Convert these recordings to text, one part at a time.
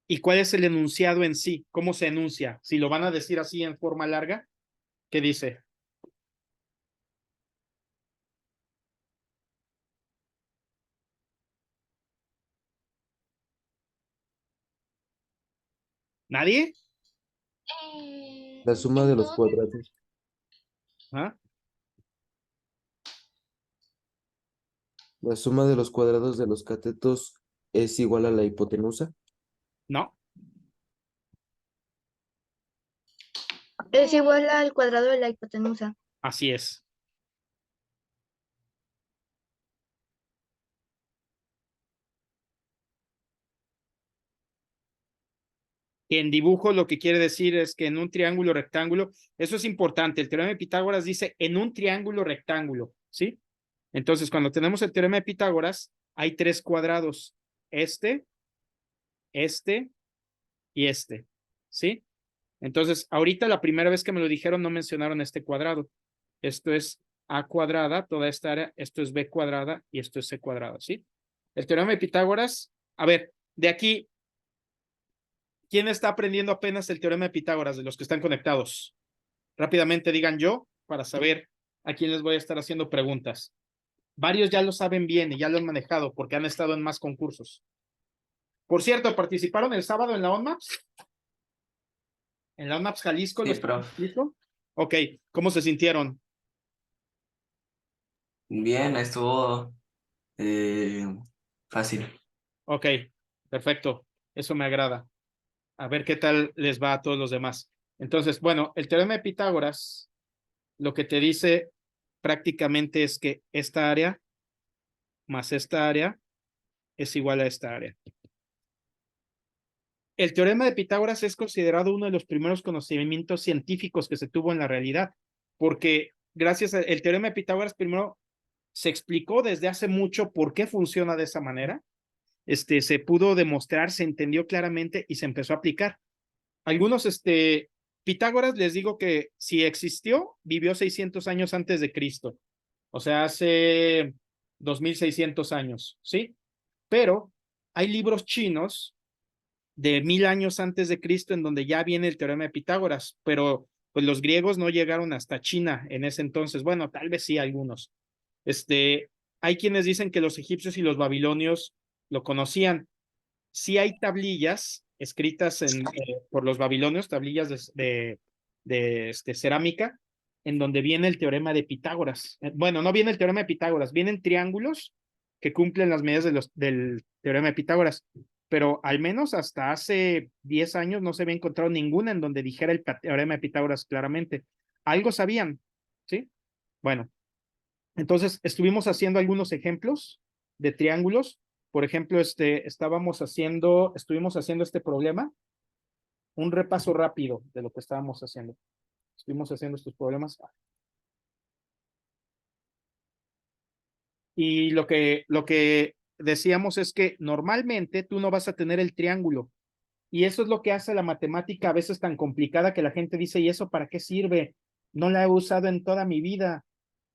¿Y cuál es el enunciado en sí? ¿Cómo se enuncia? Si lo van a decir así en forma larga, ¿qué dice? ¿Nadie? La suma de los cuadrados. ¿Ah? La suma de los cuadrados de los catetos es igual a la hipotenusa. No, Es igual al cuadrado de la hipotenusa. así es. Que en dibujo lo que quiere decir es que en un triángulo rectángulo, eso es importante, el teorema de Pitágoras dice en un triángulo rectángulo, ¿sí? Entonces, cuando tenemos el teorema de Pitágoras, hay tres cuadrados, este y este, ¿sí? Entonces, ahorita la primera vez que me lo dijeron no mencionaron este cuadrado. Esto es A cuadrada, toda esta área, esto es B cuadrada y esto es C cuadrada, ¿sí? El teorema de Pitágoras, a ver, de aquí, ¿quién está aprendiendo apenas el teorema de Pitágoras de los que están conectados? Rápidamente digan yo para saber a quién les voy a estar haciendo preguntas. Varios ya lo saben bien y ya lo han manejado porque han estado en más concursos. Por cierto, ¿participaron el sábado en la ONMAPS? ¿En la ONMAPS Jalisco? Sí, ¿Los prof. Jalisco? Ok, ¿cómo se sintieron? Bien, estuvo fácil. Ok, perfecto. Eso me agrada. A ver qué tal les va a todos los demás. Entonces, bueno, el teorema de Pitágoras lo que te dice prácticamente es que esta área más esta área es igual a esta área. El teorema de Pitágoras es considerado uno de los primeros conocimientos científicos que se tuvo en la realidad, porque gracias al teorema de Pitágoras primero se explicó desde hace mucho por qué funciona de esa manera. Se pudo demostrar, se entendió claramente y se empezó a aplicar. Algunos, Pitágoras, les digo que si existió, vivió 600 años antes de Cristo, o sea, hace 2600 años, ¿sí? Pero hay libros chinos de 1000 años antes de Cristo en donde ya viene el teorema de Pitágoras, pero pues los griegos no llegaron hasta China en ese entonces. Bueno, tal vez sí algunos. Hay quienes dicen que los egipcios y los babilonios lo conocían. Sí hay tablillas escritas por los babilonios, tablillas de cerámica, en donde viene el teorema de Pitágoras. Bueno, no viene el teorema de Pitágoras, vienen triángulos que cumplen las medidas del teorema de Pitágoras, pero al menos hasta hace 10 años no se había encontrado ninguna en donde dijera el teorema de Pitágoras claramente. Algo sabían, ¿sí? Bueno, entonces estuvimos haciendo algunos ejemplos de triángulos. Por ejemplo, estuvimos haciendo este problema, un repaso rápido de lo que estábamos haciendo. Estuvimos haciendo estos problemas. Y lo que decíamos es que normalmente tú no vas a tener el triángulo. Y eso es lo que hace la matemática a veces tan complicada que la gente dice, ¿y eso para qué sirve? No la he usado en toda mi vida.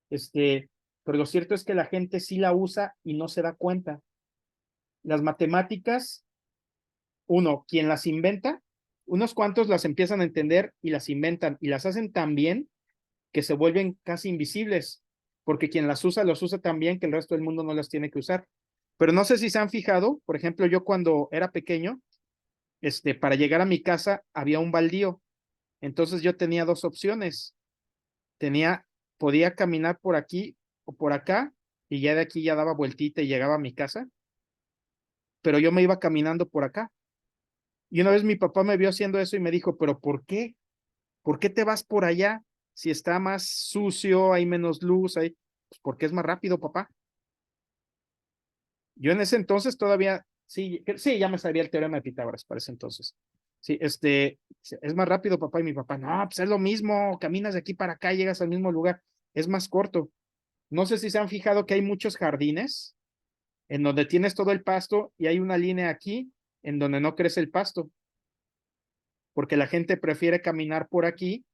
Pero lo cierto es que la gente sí la usa y no se da cuenta. Las matemáticas, quien las inventa, unos cuantos las empiezan a entender y las inventan y las hacen tan bien que se vuelven casi invisibles, porque quien las usa, los usa tan bien que el resto del mundo no las tiene que usar. Pero no sé si se han fijado, por ejemplo, yo cuando era pequeño, para llegar a mi casa había un baldío. Entonces yo tenía dos opciones. Podía caminar por aquí o por acá y ya de aquí ya daba vueltita y llegaba a mi casa, pero yo me iba caminando por acá. Y una vez mi papá me vio haciendo eso y me dijo, ¿pero por qué? ¿Por qué te vas por allá? Si está más sucio, hay menos luz, pues porque es más rápido, papá. Yo en ese entonces todavía, sí, sí, ya me sabía el teorema de Pitágoras para ese entonces. Sí, es más rápido, papá, y mi papá, no, pues es lo mismo, caminas de aquí para acá, llegas al mismo lugar, es más corto. No sé si se han fijado que hay muchos jardines en donde tienes todo el pasto y hay una línea aquí en donde no crece el pasto, porque la gente prefiere caminar por aquí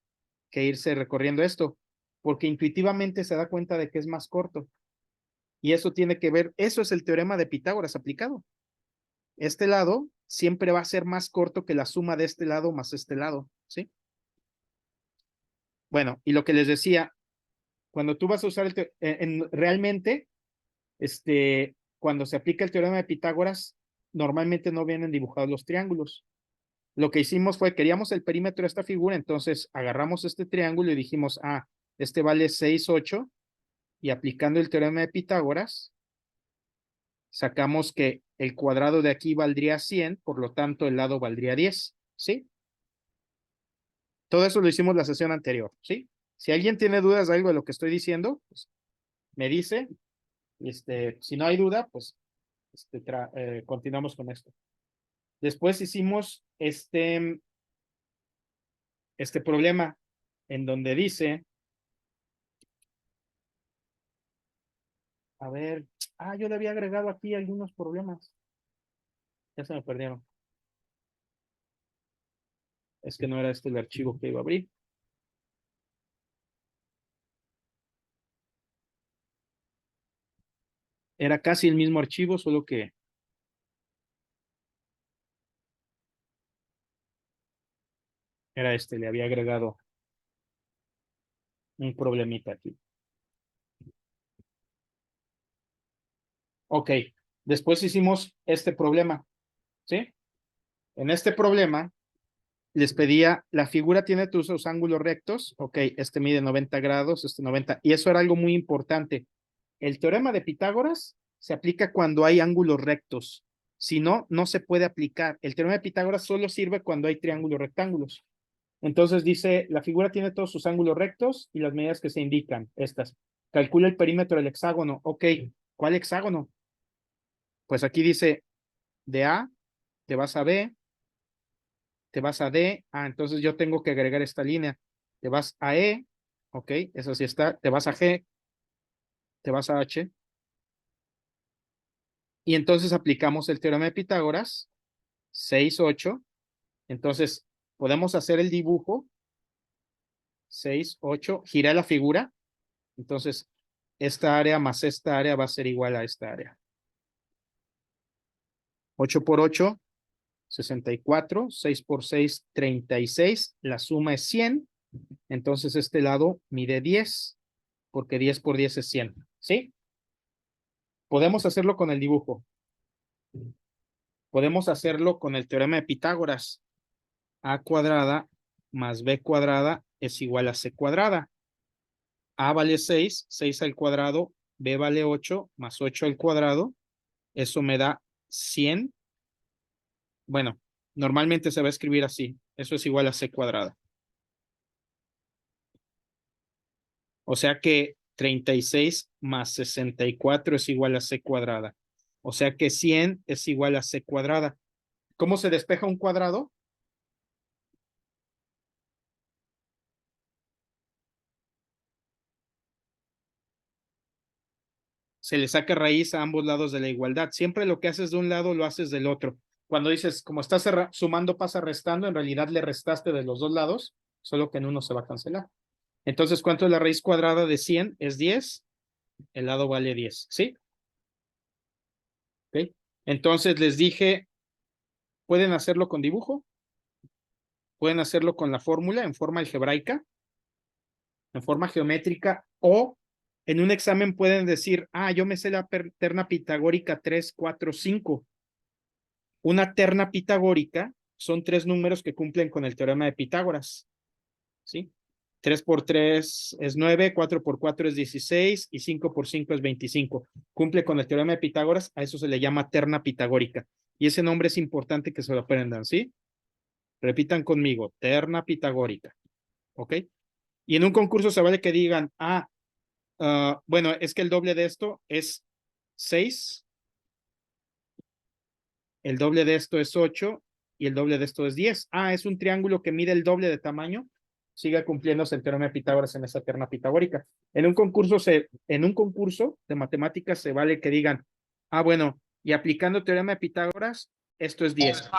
que irse recorriendo esto, porque intuitivamente se da cuenta de que es más corto. Y eso tiene que ver, eso es el teorema de Pitágoras aplicado. este lado siempre va a ser más corto que la suma de este lado más este lado, ¿sí? Bueno, y lo que les decía, cuando tú vas a usar realmente, cuando se aplica el teorema de Pitágoras, normalmente no vienen dibujados los triángulos. Lo que hicimos fue, queríamos el perímetro de esta figura, entonces agarramos este triángulo y dijimos, este vale 6, 8, y aplicando el teorema de Pitágoras, sacamos que el cuadrado de aquí valdría 100, por lo tanto el lado valdría 10, ¿sí? Todo eso lo hicimos la sesión anterior, ¿sí? Si alguien tiene dudas de algo de lo que estoy diciendo, pues me dice, si no hay duda, pues continuamos con esto. Después hicimos este problema en donde dice, a ver, yo le había agregado aquí algunos problemas. Ya se me perdieron. Es que no era este el archivo que iba a abrir. Era casi el mismo archivo, solo que era le había agregado un problemita aquí. Ok, después hicimos este problema, ¿sí? En este problema les pedía, la figura tiene tus ángulos rectos, ok, este mide 90 grados, este 90, y eso era algo muy importante. El teorema de Pitágoras se aplica cuando hay ángulos rectos, si no, no se puede aplicar. El teorema de Pitágoras solo sirve cuando hay triángulos rectángulos. Entonces dice, la figura tiene todos sus ángulos rectos y las medidas que se indican, estas. Calcula el perímetro del hexágono, ok, ¿cuál hexágono? Pues aquí dice, de A, te vas a B, te vas a D, entonces yo tengo que agregar esta línea. Te vas a E, ok, eso sí está, te vas a G, te vas a H. Y entonces aplicamos el teorema de Pitágoras, 6, 8. Entonces podemos hacer el dibujo, 6, 8, giré la figura. Entonces esta área más esta área va a ser igual a esta área. 8 por 8, 64, 6 por 6, 36, la suma es 100, entonces este lado mide 10, porque 10 por 10 es 100, ¿sí? Podemos hacerlo con el dibujo. Podemos hacerlo con el teorema de Pitágoras. A cuadrada más B cuadrada es igual a C cuadrada. A vale 6, 6 al cuadrado, B vale 8, más 8 al cuadrado, eso me da 100. Bueno, normalmente se va a escribir así, eso es igual a C cuadrada. O sea que 36 más 64 es igual a C cuadrada. O sea que 100 es igual a C cuadrada. ¿Cómo se despeja un cuadrado? Se le saca raíz a ambos lados de la igualdad. Siempre lo que haces de un lado lo haces del otro. Cuando dices, como estás sumando pasa restando, en realidad le restaste de los dos lados, solo que en uno se va a cancelar. Entonces, ¿cuánto es la raíz cuadrada de 100? Es 10. El lado vale 10, ¿sí? ¿Okay? Entonces les dije, pueden hacerlo con dibujo, pueden hacerlo con la fórmula en forma algebraica, en forma geométrica, o en un examen pueden decir, yo me sé la terna pitagórica 3, 4, 5. Una terna pitagórica son 3 números que cumplen con el teorema de Pitágoras, ¿sí? 3 por 3 es 9, 4 por 4 es 16 y 5 por 5 es 25. Cumple con el teorema de Pitágoras, a eso se le llama terna pitagórica. Y ese nombre es importante que se lo aprendan, ¿sí? Repitan conmigo, terna pitagórica, ¿ok? Y en un concurso se vale que digan, bueno, es que el doble de esto es 6, el doble de esto es 8 y el doble de esto es 10. Es un triángulo que mide el doble de tamaño. Siga cumpliéndose el teorema de Pitágoras en esa terna pitagórica. En un concurso de matemáticas se vale que digan, bueno, y aplicando el teorema de Pitágoras, esto es 10.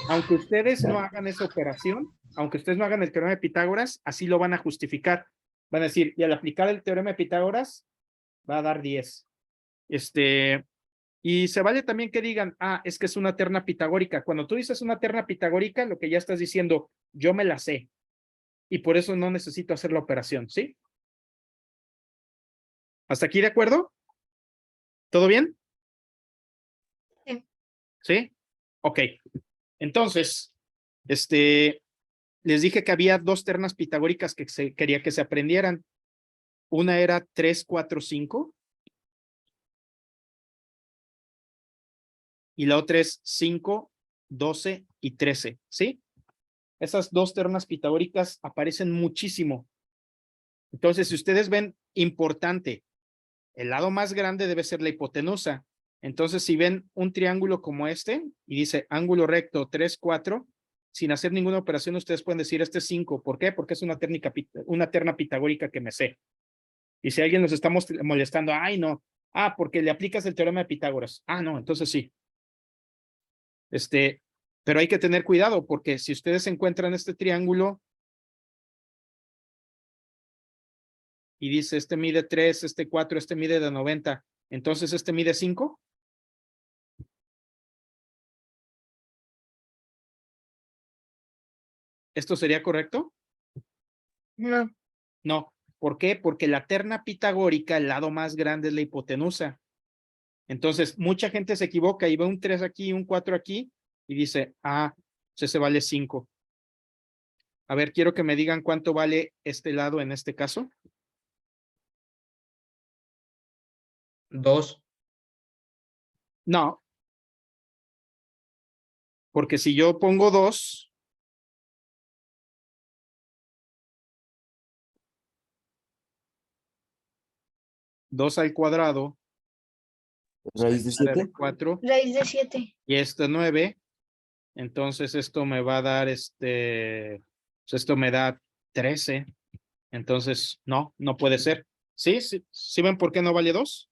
Aunque ustedes no hagan esa operación, aunque ustedes no hagan el teorema de Pitágoras, así lo van a justificar. Van a decir, y al aplicar el teorema de Pitágoras, va a dar 10. Y Y se vale también que digan, ah, es que es una terna pitagórica. Cuando tú dices una terna pitagórica, lo que ya estás diciendo, yo me la sé. Y por eso no necesito hacer la operación, ¿sí? ¿Hasta aquí de acuerdo? ¿Todo bien? Sí. ¿Sí? Ok. Entonces, les dije que había dos ternas pitagóricas que quería que se aprendieran. Una era 3, 4, 5. Y la otra es 5, 12 y 13, ¿sí? Esas dos ternas pitagóricas aparecen muchísimo. Entonces, si ustedes ven, importante, el lado más grande debe ser la hipotenusa. Entonces, si ven un triángulo como este y dice ángulo recto 3, 4, sin hacer ninguna operación, ustedes pueden decir este es 5. ¿Por qué? Porque es una terna pitagórica que me sé. Y si alguien nos está molestando, ay, no, porque le aplicas el teorema de Pitágoras. No, entonces sí. Pero hay que tener cuidado porque si ustedes encuentran este triángulo y dice este mide 3, este 4, este mide de 90, entonces este mide 5. ¿Esto sería correcto? No. No. ¿Por qué? Porque la terna pitagórica, el lado más grande es la hipotenusa. Entonces, mucha gente se equivoca y ve un 3 aquí, un 4 aquí y dice, pues ese vale 5. A ver, quiero que me digan cuánto vale este lado en este caso. 2. No. Porque si yo pongo 2, dos al cuadrado, Raíz de 7. 4, Raíz de 7. y esto es 9, entonces esto me va a dar pues esto me da 13, entonces no puede ser. ¿Sí? ¿Sí ven por qué no vale 2?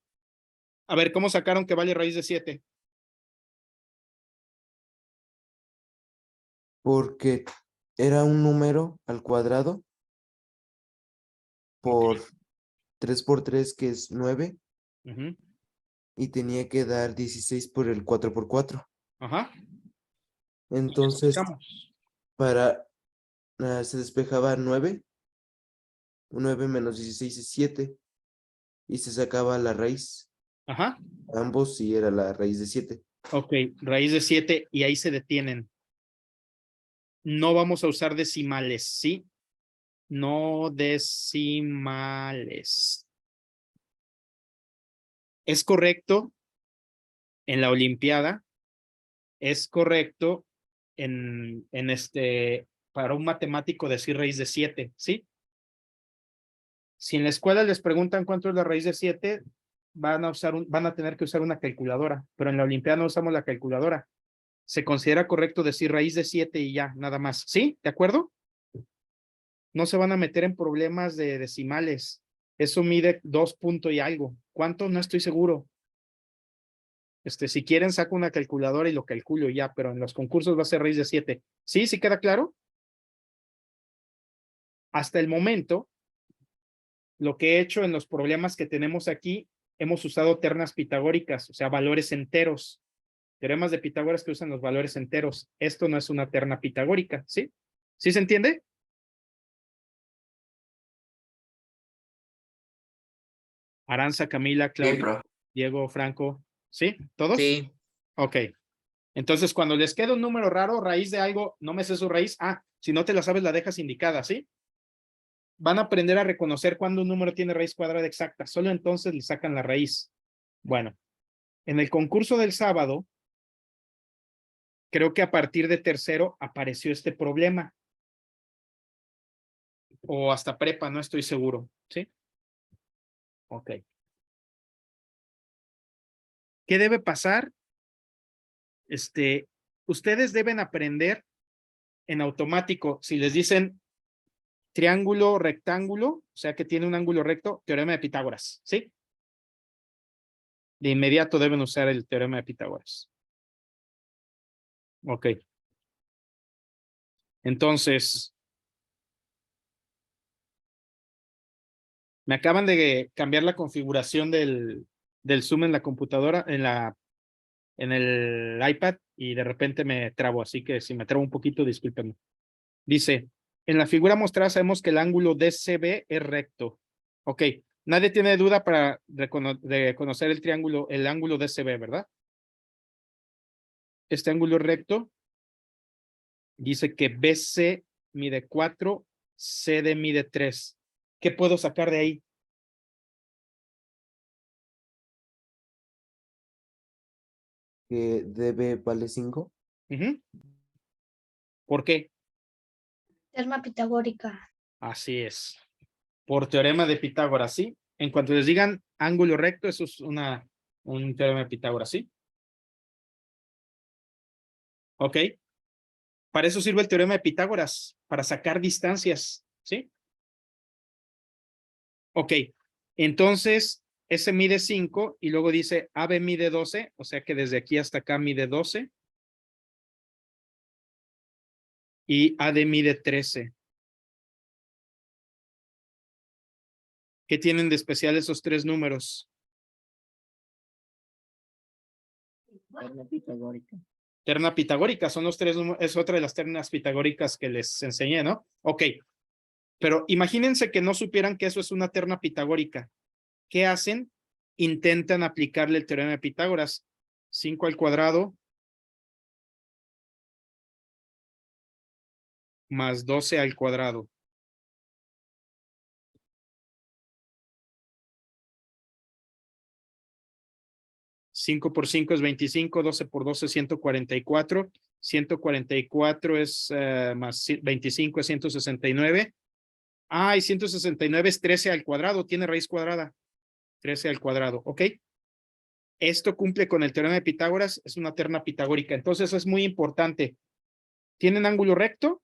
A ver, ¿cómo sacaron que vale raíz de 7? Porque era un número al cuadrado por 3 por 3, que es 9, Ujú. y tenía que dar 16 por el 4 por 4. Ajá. Entonces, Buscamos. se despejaba 9. 9 menos 16 es 7. Y se sacaba la raíz. Ajá. Ambos sí era la raíz de 7. Ok, raíz de 7 y ahí se detienen. No vamos a usar decimales, ¿sí? No decimales. Es correcto en la Olimpiada, es correcto para un matemático decir raíz de 7, ¿sí? Si en la escuela les preguntan cuánto es la raíz de 7, van a tener que usar una calculadora, pero en la Olimpiada no usamos la calculadora. Se considera correcto decir raíz de 7 y ya, nada más. ¿Sí? ¿De acuerdo? No se van a meter en problemas de decimales. Eso mide 2 puntos y algo. ¿Cuánto? No estoy seguro. Si quieren, saco una calculadora y lo calculo ya, pero en los concursos va a ser raíz de 7. ¿Sí? ¿Sí queda claro? Hasta el momento, lo que he hecho en los problemas que tenemos aquí, hemos usado ternas pitagóricas, o sea, valores enteros. Teoremas de Pitágoras que usan los valores enteros. Esto no es una terna pitagórica, ¿sí? ¿Sí se entiende? Aranza, Camila, Sí, Claudia, profe. Diego, Franco, ¿sí? ¿Todos? Sí. Ok. Entonces, cuando les queda un número raro, raíz de algo, no me sé su raíz. Si no te la sabes, la dejas indicada, ¿sí? Van a aprender a reconocer cuando un número tiene raíz cuadrada exacta. Solo entonces le sacan la raíz. Bueno, en el concurso del sábado, creo que a partir de tercero apareció este problema. O hasta prepa, no estoy seguro, ¿sí? Ok. ¿Qué debe pasar? Ustedes deben aprender en automático. Si les dicen triángulo, rectángulo, o sea que tiene un ángulo recto, teorema de Pitágoras, ¿sí? De inmediato deben usar el teorema de Pitágoras. Ok. Entonces, me acaban de cambiar la configuración del Zoom en la computadora, en la en el iPad y de repente me trabo, así que si me trabo un poquito, discúlpenme. Dice, en la figura mostrada sabemos que el ángulo DCB es recto. Ok, nadie tiene duda para reconocer el triángulo, el ángulo DCB, ¿verdad? Este ángulo recto dice que BC mide 4, CD mide 3. ¿Qué puedo sacar de ahí? Que DB vale 5. Ujú. ¿Por qué? Terma pitagórica. Así es. Por teorema de Pitágoras, ¿sí? En cuanto les digan ángulo recto, eso es un teorema de Pitágoras, ¿sí? Ok. Para eso sirve el teorema de Pitágoras, para sacar distancias, ¿sí? Ok. Entonces, ese mide 5 y luego dice AB mide 12, o sea que desde aquí hasta acá mide 12 y AD mide 13. ¿Qué tienen de especial esos tres números? Terna pitagórica. Terna pitagórica, son los tres números, es otra de las ternas pitagóricas que les enseñé, ¿no? Ok, pero imagínense que no supieran que eso es una terna pitagórica. ¿Qué hacen? Intentan aplicarle el teorema de Pitágoras. 5 al cuadrado más 12 al cuadrado. 5 por 5 es 25, 12 por 12 es 144. 144 es más 25 es 169. Ah, y 169 es 13 al cuadrado, tiene raíz cuadrada. 13 al cuadrado, ¿ok? Esto cumple con el teorema de Pitágoras, es una terna pitagórica. Entonces es muy importante. ¿Tienen ángulo recto?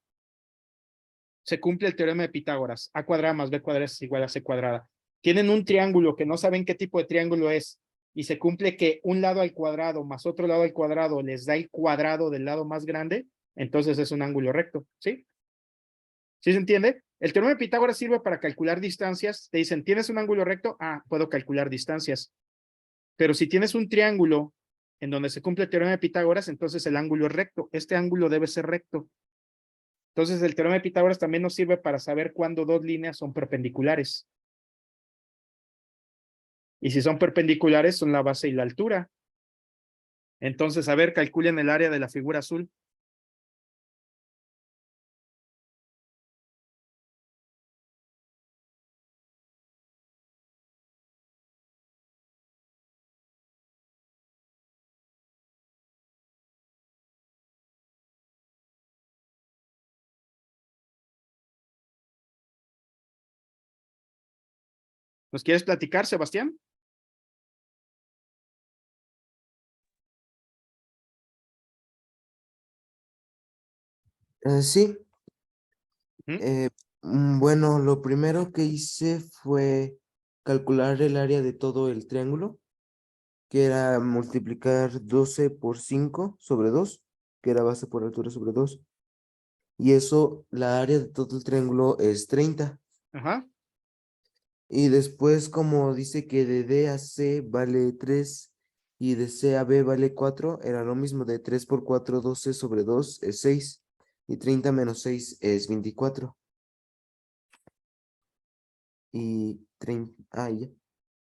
Se cumple el teorema de Pitágoras. A cuadrada más B cuadrada es igual a C cuadrada. Tienen un triángulo que no saben qué tipo de triángulo es y se cumple que un lado al cuadrado más otro lado al cuadrado les da el cuadrado del lado más grande, entonces es un ángulo recto, ¿sí? ¿Sí se entiende? El teorema de Pitágoras sirve para calcular distancias. Te dicen, ¿tienes un ángulo recto? Ah, puedo calcular distancias. Pero si tienes un triángulo en donde se cumple el teorema de Pitágoras, entonces el ángulo es recto. Este ángulo debe ser recto. Entonces el teorema de Pitágoras también nos sirve para saber cuándo dos líneas son perpendiculares. Y si son perpendiculares, son la base y la altura. Entonces, a ver, calculen el área de la figura azul. ¿Nos quieres platicar, Sebastián? Sí, ¿Mm? bueno, lo primero que hice fue calcular el área de todo el triángulo, que era multiplicar 12 por 5 sobre 2, que era base por altura sobre 2. Y eso, la área de todo el triángulo es 30. Ajá. Y después, como dice que de D a C vale 3 y de C a B vale 4, era lo mismo, de 3 por 4, 12 sobre 2 es 6. Y 30 menos 6 es 24. Y 30, ya.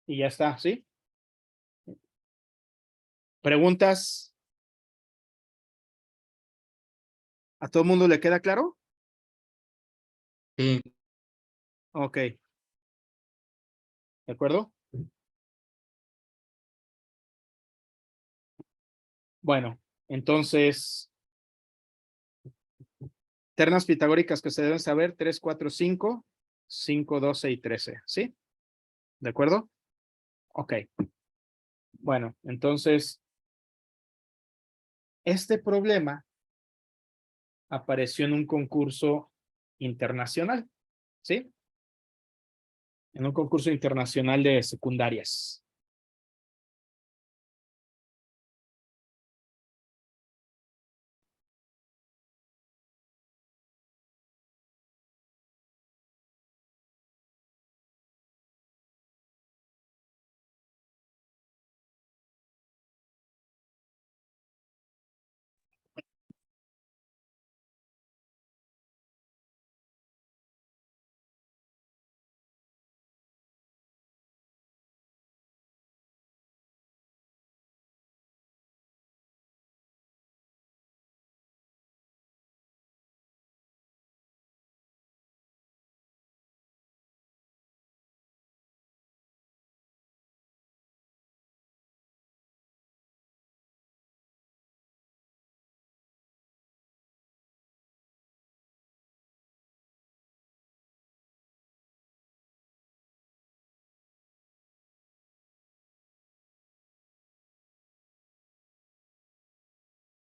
Y ya está, ¿sí? ¿Preguntas? ¿A todo el mundo le queda claro? Sí. Ok. ¿De acuerdo? Bueno, entonces, ternas pitagóricas que se deben saber, 3, 4, 5, 5, 12 y 13, ¿sí? ¿De acuerdo? Ok. Bueno, entonces, este problema apareció en un concurso internacional, ¿sí? En un concurso internacional de secundarias.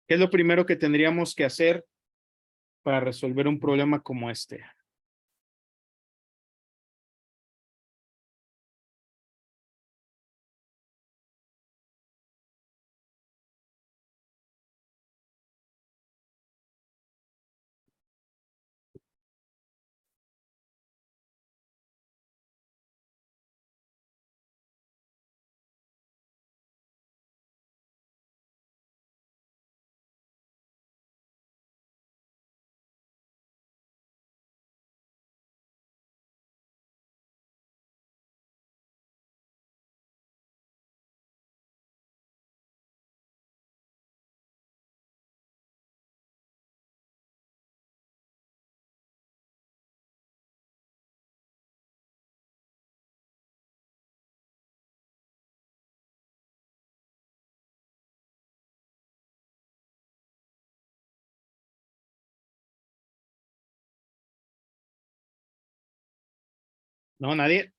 ¿Qué es lo primero que tendríamos que hacer para resolver un problema como este? ¿No? ¿Nadie?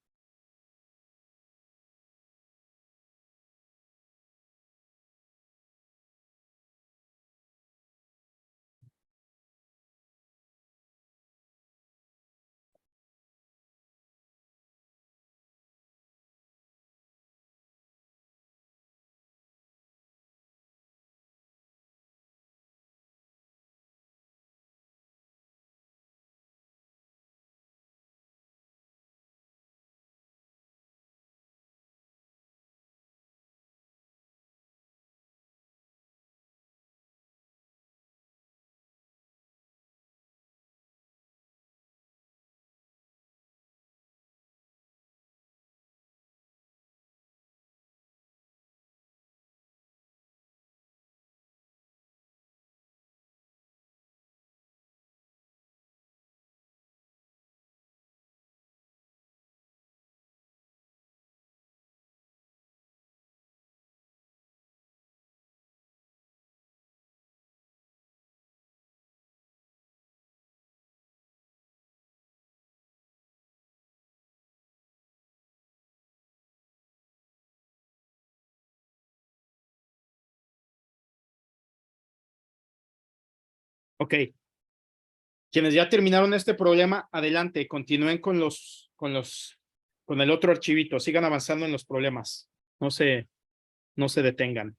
Ok. Quienes ya terminaron este problema, adelante, continúen con el otro archivito, sigan avanzando en los problemas. No se detengan.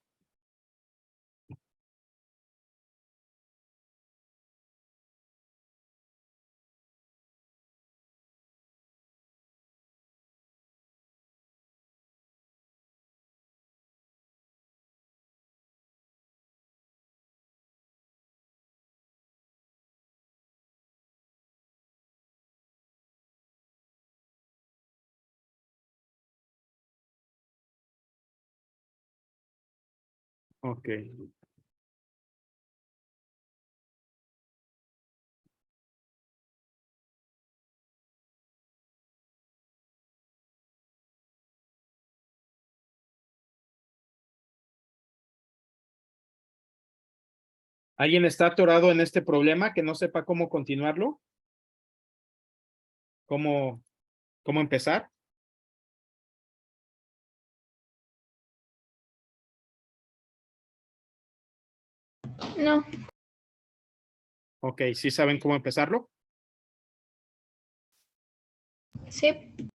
Ok. ¿Alguien está atorado en este problema que no sepa cómo continuarlo? ¿Cómo, cómo empezar? No, Ok, ¿sí saben cómo empezarlo? sí.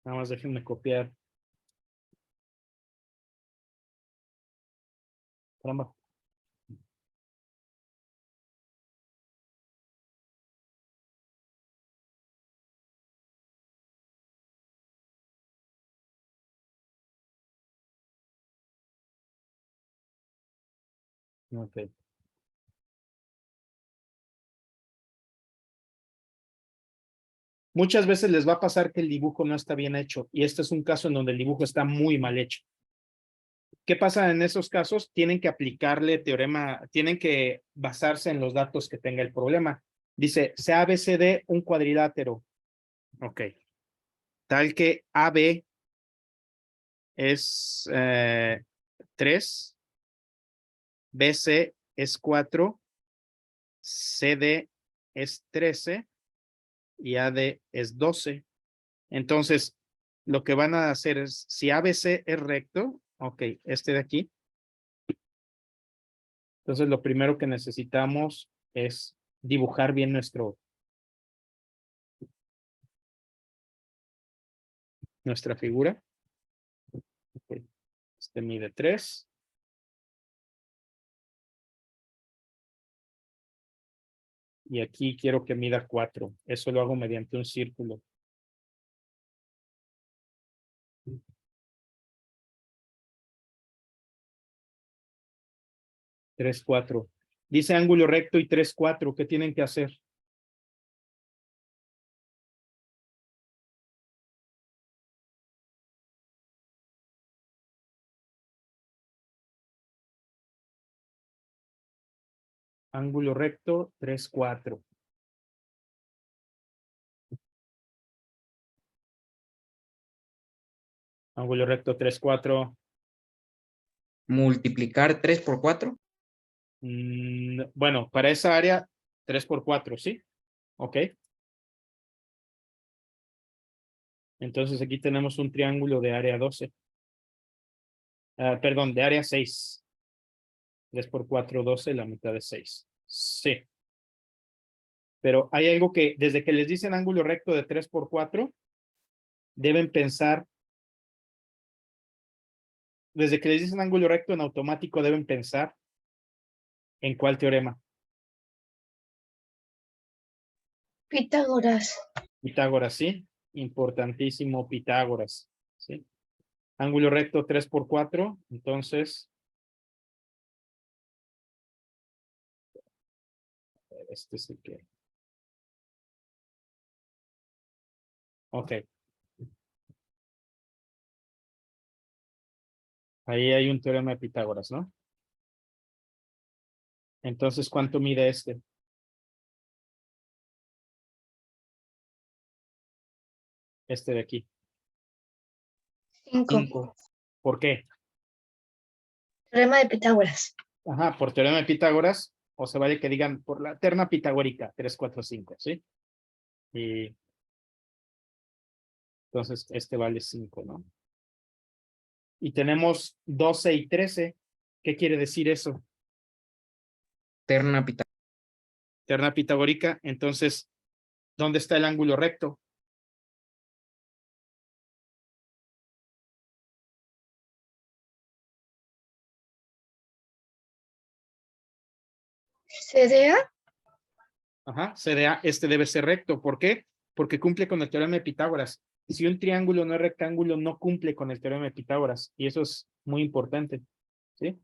Nada más déjenme copiar. Caramba. Ok. Muchas veces les va a pasar que el dibujo no está bien hecho y este es un caso en donde el dibujo está muy mal hecho. ¿Qué pasa en esos casos? Tienen que aplicarle teorema, tienen que basarse en los datos que tenga el problema. Dice, sea ABCD un cuadrilátero. Ok. Tal que AB es 3, BC es 4, CD es 13 y AD es 12. Entonces, lo que van a hacer es, si ABC es recto, ok, este de aquí. Entonces, lo primero que necesitamos es dibujar bien nuestra figura. Okay. Este mide 3. Y aquí quiero que mida 4. Eso lo hago mediante un círculo. Tres, 4. Dice ángulo recto y 3, 4. ¿Qué tienen que hacer? Ángulo recto, 3, 4. Ángulo recto, 3, 4. Multiplicar 3 por 4. Bueno, para esa área, 3 por 4, ¿sí? Ok. Entonces aquí tenemos un triángulo de área 12. Perdón, de área 6. 3 por 4, 12, la mitad de 6. Sí. Pero hay algo que, desde que les dicen ángulo recto de 3 por 4, deben pensar, desde que les dicen ángulo recto en automático, deben pensar en cuál teorema. Pitágoras. Pitágoras, ¿sí? Importantísimo Pitágoras, ¿sí? Ángulo recto 3 por 4, entonces, este es el que. Ok. Ahí hay un teorema de Pitágoras, ¿no? Entonces, ¿cuánto mide este? Este de aquí. 5. 5. ¿Por qué? Teorema de Pitágoras. Ajá, por teorema de Pitágoras, o se vale que digan por la terna pitagórica, 3, 4, 5, ¿sí? Y entonces, este vale 5, ¿no? Y tenemos 12 y 13. ¿Qué quiere decir eso? Terna Pitágoras. Terna pitagórica, entonces, ¿dónde está el ángulo recto? CDA. Ajá, CDA, este debe ser recto. ¿Por qué? Porque cumple con el teorema de Pitágoras. Si un triángulo no es rectángulo, no cumple con el teorema de Pitágoras. Y eso es muy importante, ¿sí?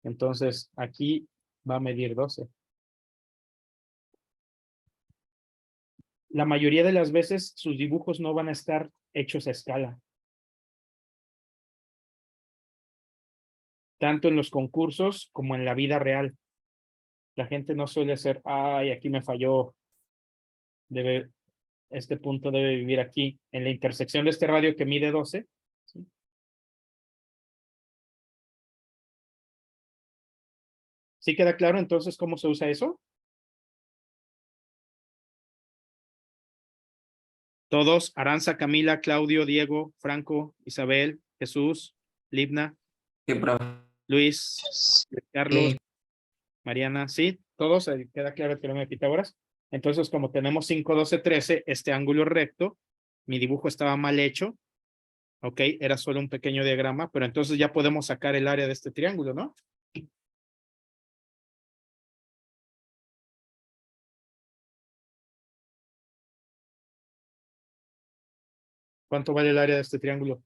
Entonces, aquí va a medir 12. La mayoría de las veces sus dibujos no van a estar hechos a escala. Tanto en los concursos como en la vida real. La gente no suele hacer, ay, aquí me falló. Este punto debe vivir aquí, en la intersección de este radio que mide 12. ¿Sí? ¿Sí queda claro entonces cómo se usa eso? Todos, Aranza, Camila, Claudio, Diego, Franco, Isabel, Jesús, Libna, Sí, profe. Luis, Carlos, Sí. Mariana, ¿sí? Todos, queda claro el teorema de Pitágoras. Entonces, como tenemos 5, 12, 13, este ángulo recto, mi dibujo estaba mal hecho, Ok, era solo un pequeño diagrama, pero entonces ya podemos sacar el área de este triángulo, ¿no? ¿Cuánto vale el área de este triángulo?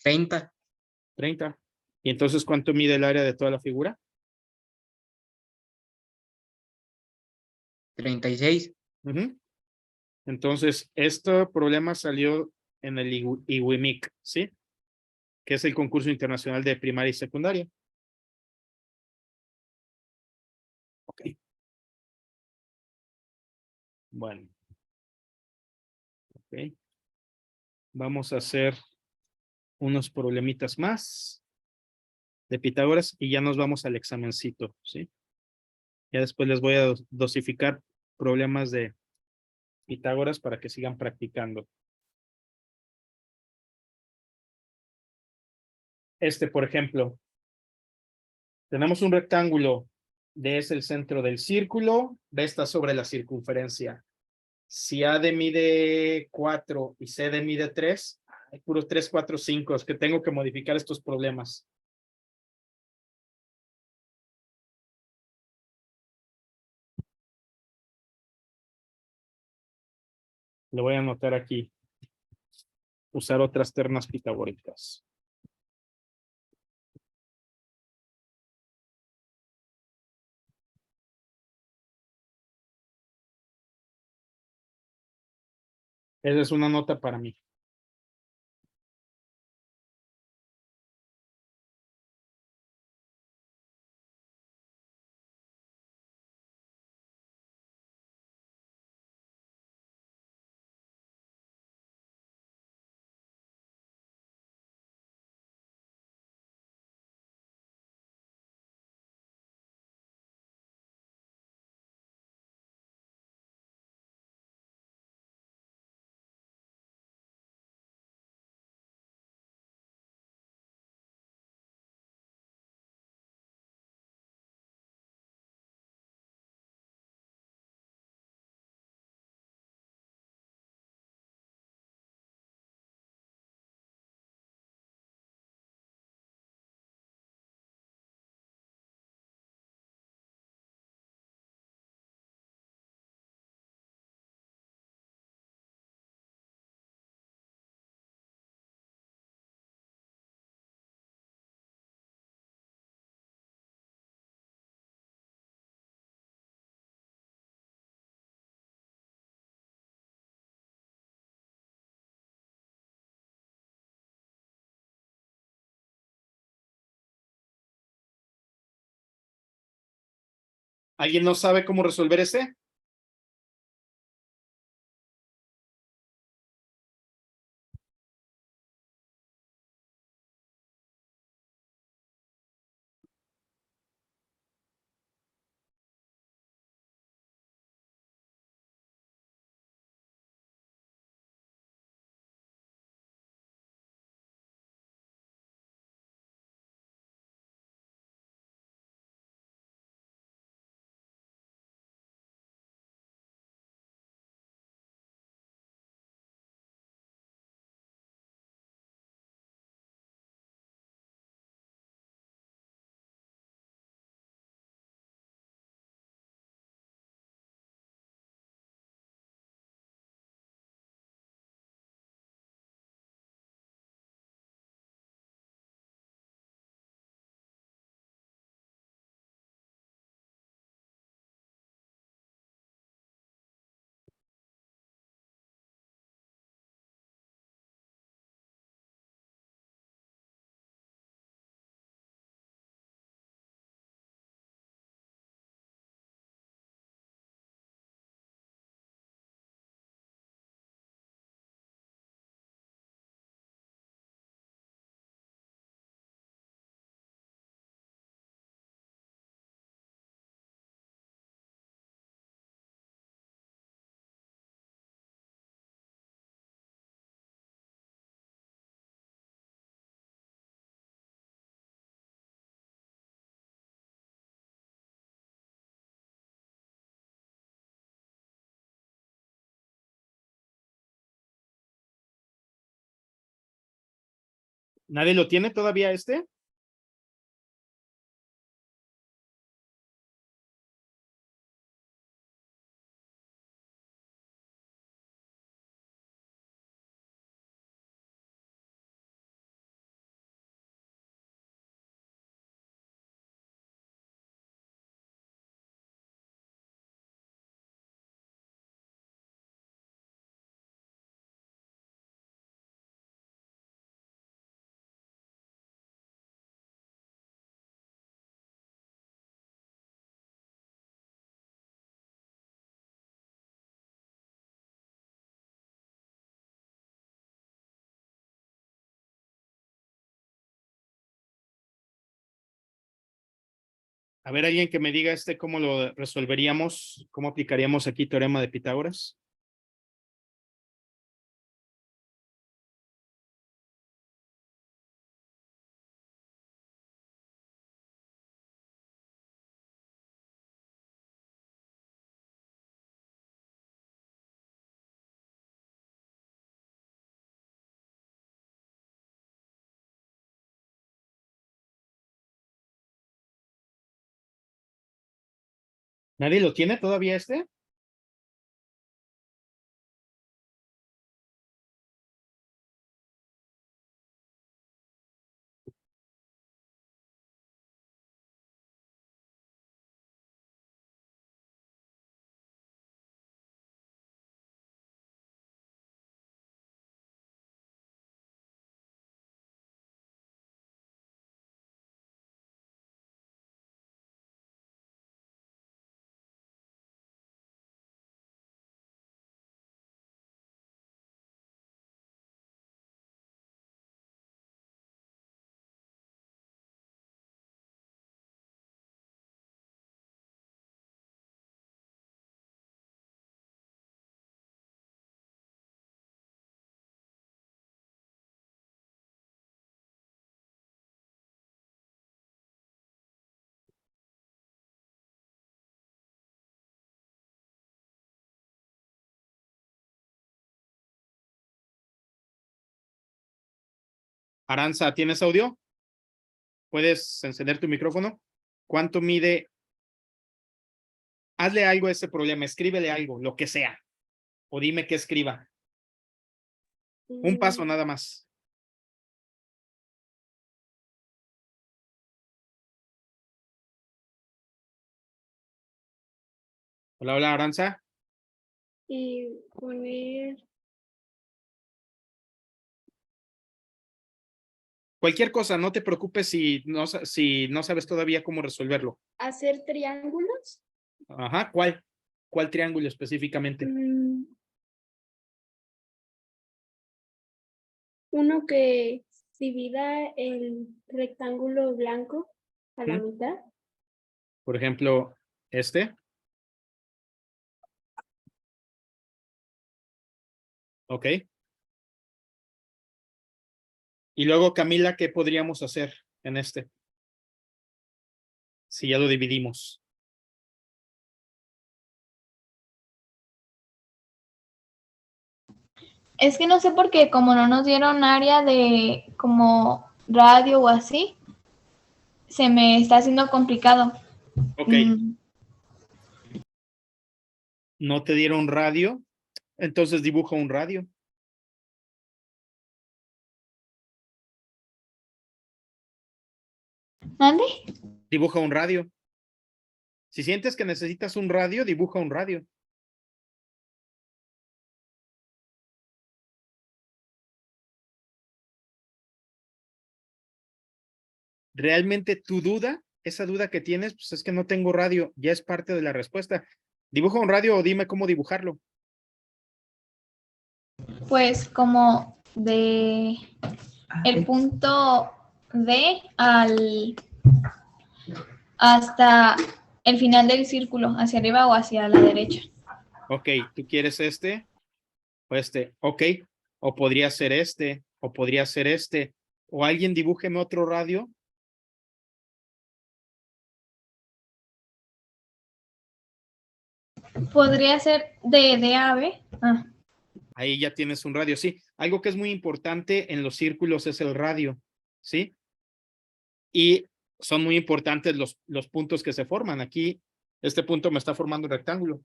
30, 30. ¿Y entonces cuánto mide el área de toda la figura? 36. Ujú. Entonces, este problema salió en el IWIMIC, ¿sí? Que es el concurso internacional de primaria y secundaria. Ok. Bueno. Ok. Vamos a hacer unos problemitas más de Pitágoras y ya nos vamos al examencito, ¿sí? Ya después les voy a dosificar problemas de Pitágoras para que sigan practicando. Por ejemplo, tenemos un rectángulo, D es el centro del círculo, B está sobre la circunferencia. Si AD mide 4 y CD mide 3, hay puros 3, 4, 5, es que tengo que modificar estos problemas. Le voy a anotar aquí, usar otras ternas pitagóricas. Esa es una nota para mí. ¿Alguien no sabe cómo resolver ese? ¿Nadie lo tiene todavía este? A ver, alguien que me diga cómo lo resolveríamos, cómo aplicaríamos aquí teorema de Pitágoras. ¿Nadie lo tiene todavía este? Aranza, ¿tienes audio? ¿Puedes encender tu micrófono? ¿Cuánto mide? Hazle algo a ese problema, escríbele algo, lo que sea. O dime qué escriba. Un paso nada más. Hola, hola, Aranza. Y poner Cualquier cosa, no te preocupes si no sabes todavía cómo resolverlo. hacer triángulos. Ajá, ¿cuál? ¿Cuál triángulo específicamente? Uno que divida el rectángulo blanco a la ¿Mm? mitad. Por ejemplo, este. Ok. Y luego, Camila, ¿qué podríamos hacer en este? Si ya lo dividimos. Es que no sé por qué, como no nos dieron área de como radio o así, se me está haciendo complicado. Ok. No te dieron radio, entonces dibuja un radio. ¿Mande? Dibuja un radio. Si sientes que necesitas un radio, dibuja un radio. Realmente tu duda, esa duda que tienes, pues es que no tengo radio, ya es parte de la respuesta. Dibuja un radio o dime cómo dibujarlo. Pues como de el punto D hasta el final del círculo, hacia arriba o hacia la derecha. Ok, ¿tú quieres este o este? Ok, o podría ser este, o podría ser este. O alguien dibújeme otro radio. Podría ser de A a B. Ah. Ahí ya tienes un radio, sí. Algo que es muy importante en los círculos es el radio. ¿sí? Y son muy importantes los puntos que se forman. Aquí, este punto me está formando un rectángulo.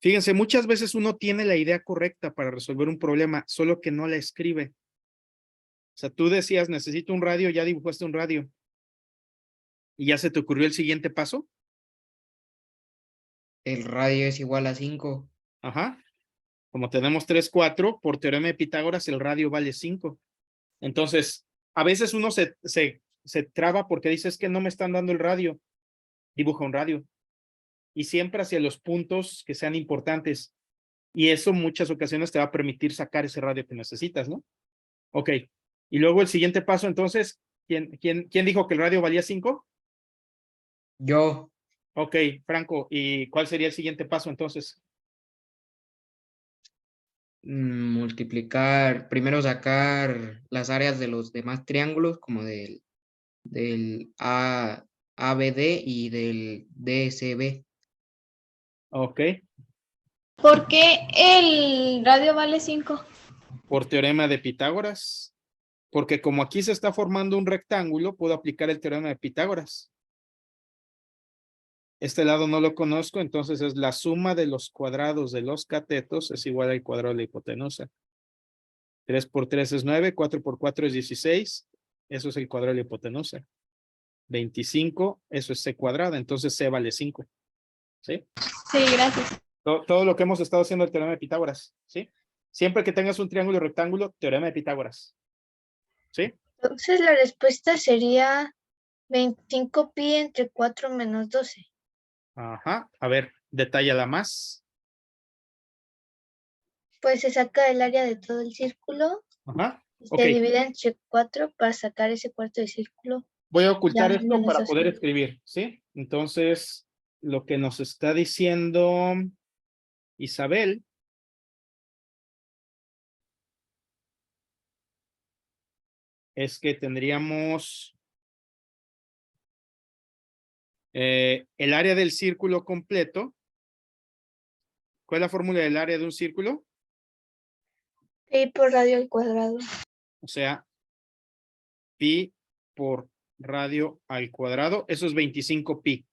Fíjense, muchas veces uno tiene la idea correcta para resolver un problema, solo que no la escribe. O sea, tú decías, necesito un radio, ya dibujaste un radio. ¿Y ya se te ocurrió el siguiente paso? El radio es igual a 5. Ajá. Como tenemos 3, 4, por teorema de Pitágoras, el radio vale 5. Entonces, a veces uno se traba porque dice, es que no me están dando el radio. Dibuja un radio. Y siempre hacia los puntos que sean importantes. Y eso en muchas ocasiones te va a permitir sacar ese radio que necesitas, ¿no? Ok. Y luego el siguiente paso, entonces, ¿quién dijo que el radio valía 5? Yo, Ok, Franco. ¿Y cuál sería el siguiente paso entonces? multiplicar, primero sacar las áreas de los demás triángulos, como del ABD y del DSB. Ok. ¿Por qué el radio vale 5? Por teorema de Pitágoras. Porque como aquí se está formando un rectángulo, puedo aplicar el teorema de Pitágoras. Este lado no lo conozco, entonces es la suma de los cuadrados de los catetos es igual al cuadrado de la hipotenusa. 3 por 3 es 9, 4 por 4 es 16. Eso es el cuadrado de la hipotenusa. 25, eso es c cuadrada, entonces c vale 5. ¿Sí? Sí, gracias. Todo lo que hemos estado haciendo el teorema de Pitágoras. ¿Sí? Siempre que tengas un triángulo y rectángulo, teorema de Pitágoras. ¿Sí? Entonces la respuesta sería 25pi entre 4 menos 12. Ajá. A ver, detállala más. Pues se saca el área de todo el círculo Ajá. y Ok. se divide entre 4 para sacar ese cuarto de círculo. Voy a ocultar Ya, esto menos para 12. poder escribir, ¿sí? Entonces, lo que nos está diciendo Isabel es que tendríamos el área del círculo completo. ¿Cuál es la fórmula del área de un círculo? Pi por radio al cuadrado. O sea, pi por radio al cuadrado. Eso es 25pi.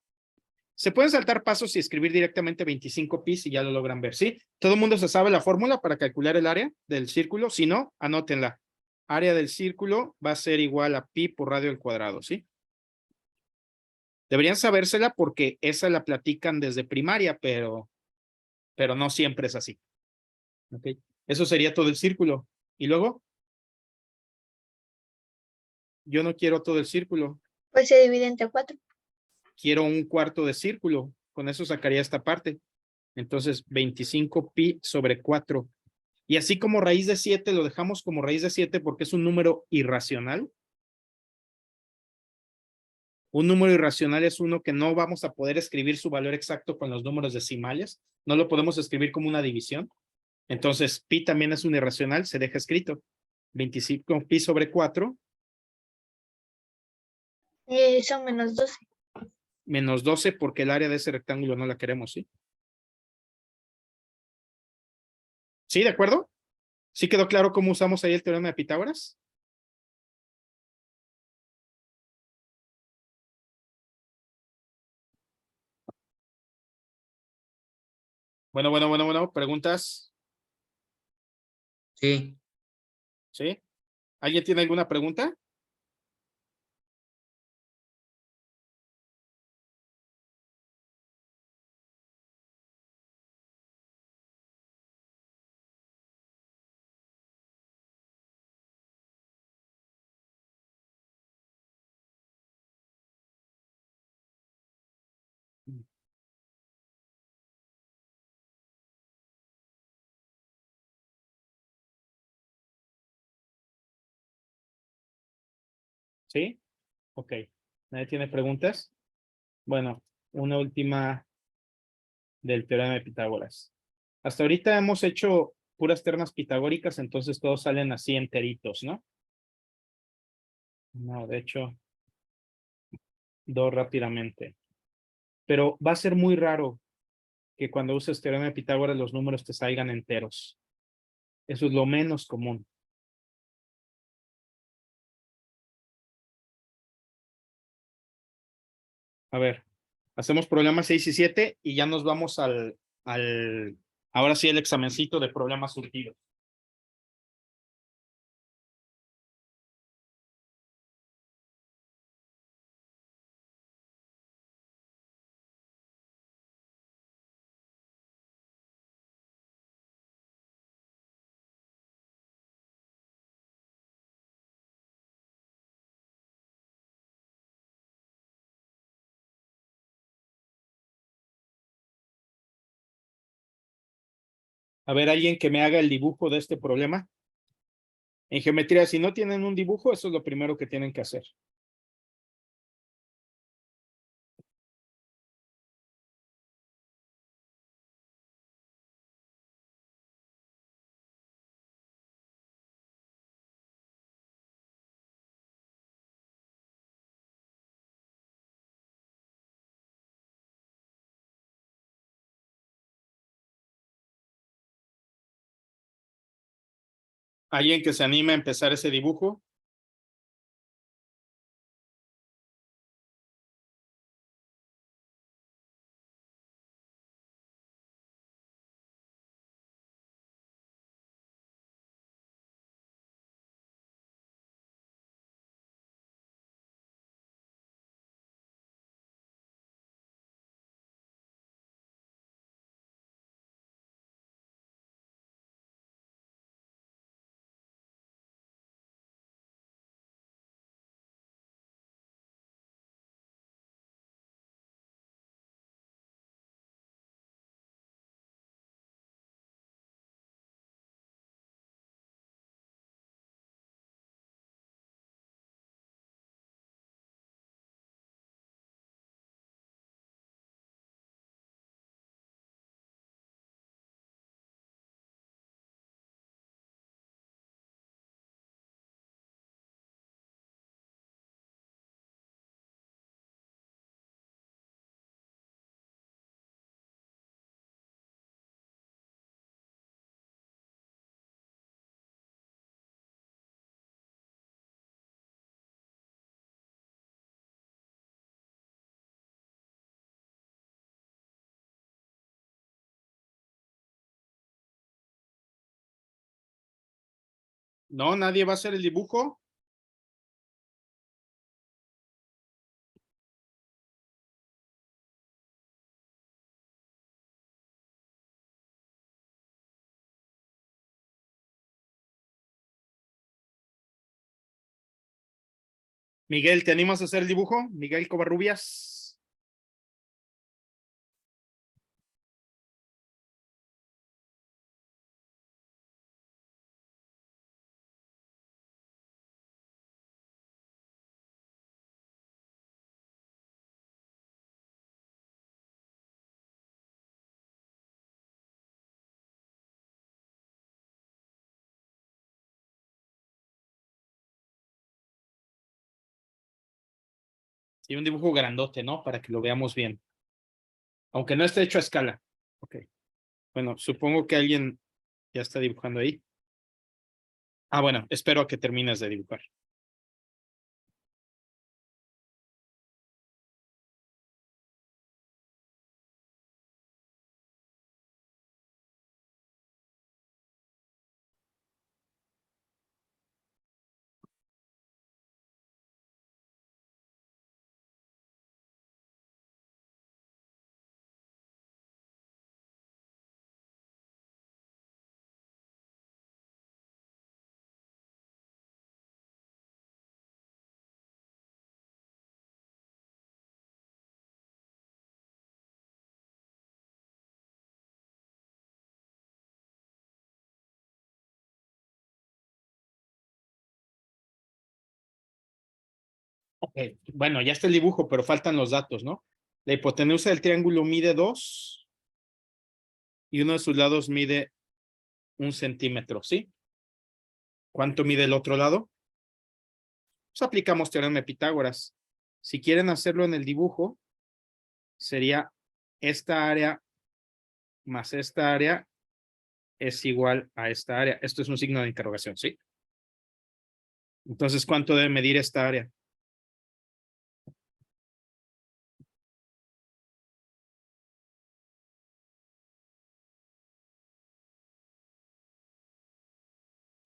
Se pueden saltar pasos y escribir directamente 25pi si ya lo logran ver, ¿sí? ¿Todo el mundo se sabe la fórmula para calcular el área del círculo? Si no, anótenla. Área del círculo va a ser igual a pi por radio al cuadrado, ¿sí? Deberían sabérsela porque esa la platican desde primaria, pero no siempre es así. ¿Ok? Eso sería todo el círculo. ¿Y luego? Yo no quiero todo el círculo. Pues se divide entre 4. Quiero un cuarto de círculo. Con eso sacaría esta parte. Entonces, 25pi sobre 4. Y así como raíz de 7, lo dejamos como raíz de 7 porque es un número irracional. Un número irracional es uno que no vamos a poder escribir su valor exacto con los números decimales. No lo podemos escribir como una división. Entonces, pi también es un irracional, se deja escrito. 25pi sobre 4. Son menos 12. Menos 12 porque el área de ese rectángulo no la queremos, ¿sí? ¿Sí, de acuerdo? ¿Sí quedó claro cómo usamos ahí el teorema de Pitágoras? Bueno. ¿Preguntas? sí. ¿Sí? ¿Alguien tiene alguna pregunta? ¿Sí? Ok. ¿Nadie tiene preguntas? Bueno, una última del teorema de Pitágoras. Hasta ahorita hemos hecho puras ternas pitagóricas, entonces todos salen así enteritos, ¿no? No, de hecho, dos rápidamente. Pero va a ser muy raro que cuando uses teorema de Pitágoras los números te salgan enteros. Eso es lo menos común. A ver, hacemos problemas 6 y 7 y ya nos vamos ahora sí el examencito de problemas surtidos. A ver, alguien que me haga el dibujo de este problema. En geometría, si no tienen un dibujo, eso es lo primero que tienen que hacer. ¿Alguien que se anime a empezar ese dibujo? No, nadie va a hacer el dibujo. Miguel, ¿te animas a hacer el dibujo? Miguel Covarrubias. Y un dibujo grandote, ¿no? Para que lo veamos bien. Aunque no esté hecho a escala. Ok. Bueno, supongo que alguien ya está dibujando ahí. Ah, bueno, espero a que termines de dibujar. Ok, bueno, ya está el dibujo, pero faltan los datos, ¿no? La hipotenusa del triángulo mide 2 y uno de sus lados mide 1 centímetro, ¿sí? ¿Cuánto mide el otro lado? Pues aplicamos teorema de Pitágoras. Si quieren hacerlo en el dibujo, sería esta área más esta área es igual a esta área. Esto es un signo de interrogación, ¿sí? Entonces, ¿cuánto debe medir esta área?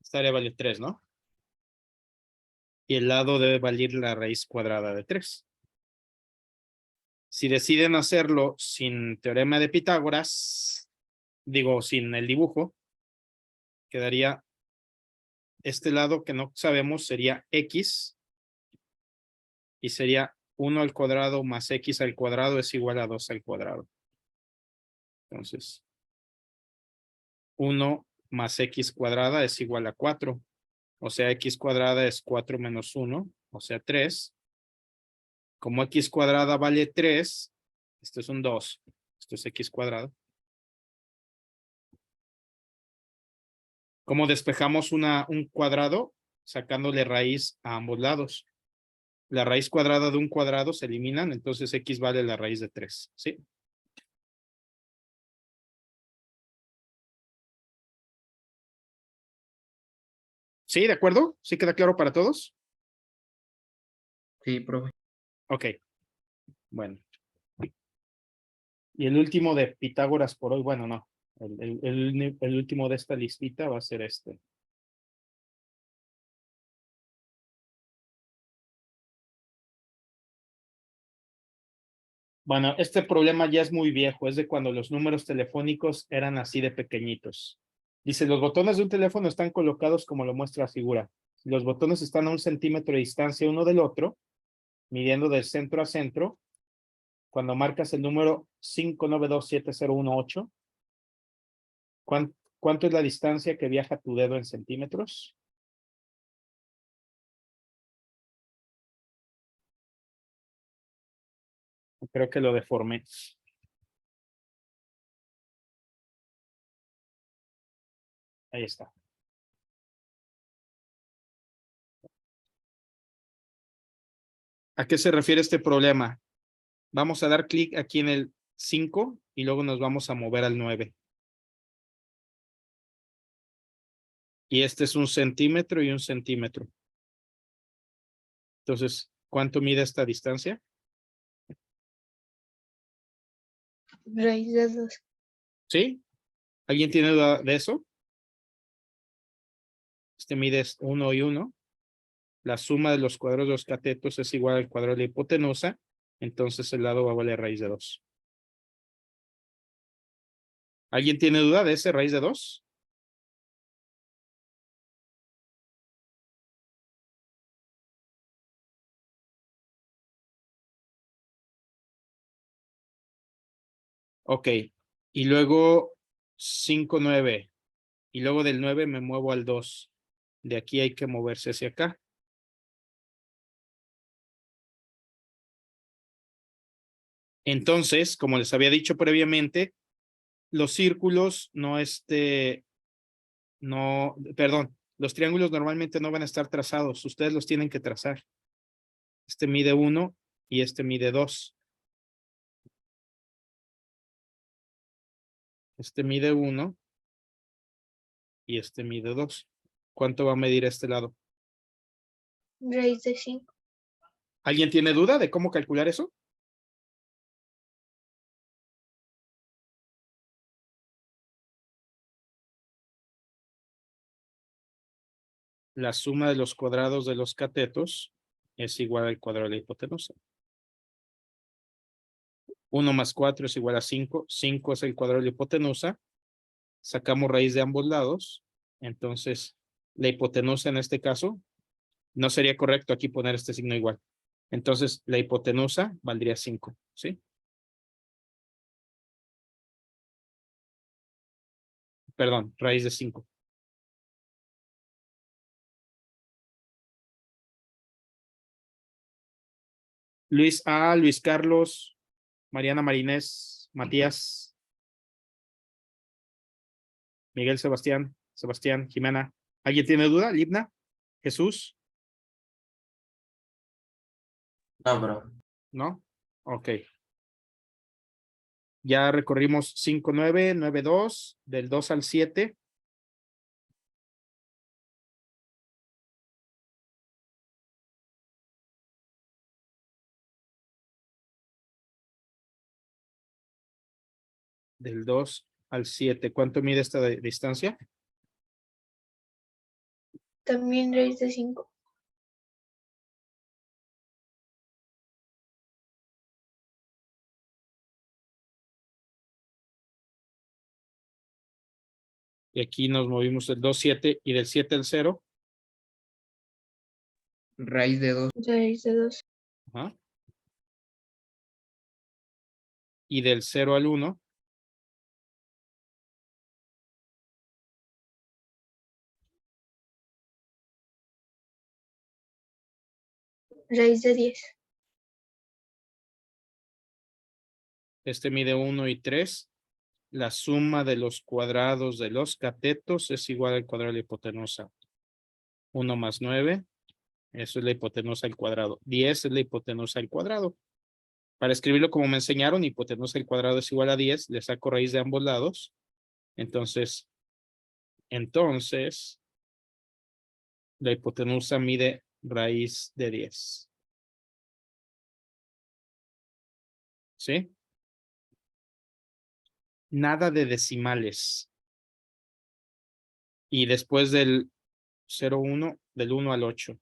Esta área vale 3, ¿no? Y el lado debe valer la raíz cuadrada de 3. Si deciden hacerlo sin teorema de Pitágoras, digo, sin el dibujo, quedaría este lado que no sabemos sería X y sería 1 al cuadrado más X al cuadrado es igual a 2 al cuadrado. Entonces, 1 más X cuadrada es igual a 4. O sea, X cuadrada es 4 menos 1, o sea, 3. Como X cuadrada vale 3, esto es un 2. Esto es X cuadrado. ¿Cómo despejamos un cuadrado? Sacándole raíz a ambos lados. La raíz cuadrada de un cuadrado se eliminan, entonces X vale la raíz de 3. ¿Sí? ¿Sí? ¿De acuerdo? ¿Sí queda claro para todos? Sí, profe. Ok. Bueno. Y el último de Pitágoras por hoy, bueno, no. El último de esta listita va a ser este. Bueno, este problema ya es muy viejo, es de cuando los números telefónicos eran así de pequeñitos. Dice, los botones de un teléfono están colocados como lo muestra la figura. Los botones están a 1 centímetro de distancia uno del otro, midiendo del centro a centro. Cuando marcas el número 5927018, ¿cuánto es la distancia que viaja tu dedo en centímetros? Creo que lo deformé. Ahí está. ¿A qué se refiere este problema? Vamos a dar clic aquí en el 5 y luego nos vamos a mover al 9. Y este es 1 centímetro y 1 centímetro. Entonces, ¿cuánto mide esta distancia? Raíz de 2. ¿Sí? ¿Alguien tiene duda de eso? Este mide 1 y 1. La suma de los cuadrados de los catetos es igual al cuadrado de la hipotenusa. Entonces el lado va a valer raíz de 2. ¿Alguien tiene duda de ese raíz de 2? Ok. Y luego 5, 9. Y luego del 9 me muevo al 2. De aquí hay que moverse hacia acá. Entonces, como les había dicho previamente, los círculos perdón, los triángulos normalmente no van a estar trazados. Ustedes los tienen que trazar. Este mide 1 y este mide 2. Este mide 1 y este mide 2. ¿Cuánto va a medir este lado? Raíz de 5. ¿Alguien tiene duda de cómo calcular eso? La suma de los cuadrados de los catetos es igual al cuadrado de la hipotenusa. 1 más 4 es igual a 5. 5 es el cuadrado de la hipotenusa. Sacamos raíz de ambos lados. Entonces, la hipotenusa en este caso, no sería correcto aquí poner este signo igual. Entonces, la hipotenusa valdría 5, ¿sí? Perdón, raíz de 5. Luis A, Luis Carlos, Mariana Marinés, Matías, Miguel Sebastián, Jimena. ¿Alguien tiene duda? Libna, Jesús, No, bro. ¿no? Ok. Ya recorrimos 5, 9, 9, 2, del 2 al 7. Del 2 al 7. ¿Cuánto mide esta distancia? También raíz de 5. Y aquí nos movimos del 2, 7 y del 7 al 0. Raíz de 2. Raíz de 2. Ajá. Y del 0 al 1. Raíz de 10. Este mide 1 y 3. La suma de los cuadrados de los catetos es igual al cuadrado de la hipotenusa. 1 más 9. Eso es la hipotenusa al cuadrado. 10 es la hipotenusa al cuadrado. Para escribirlo como me enseñaron, hipotenusa al cuadrado es igual a 10. Le saco raíz de ambos lados. Entonces, la hipotenusa mide raíz de 10. ¿Sí? Nada de decimales. Y después del 0, 1, del 1 al 8.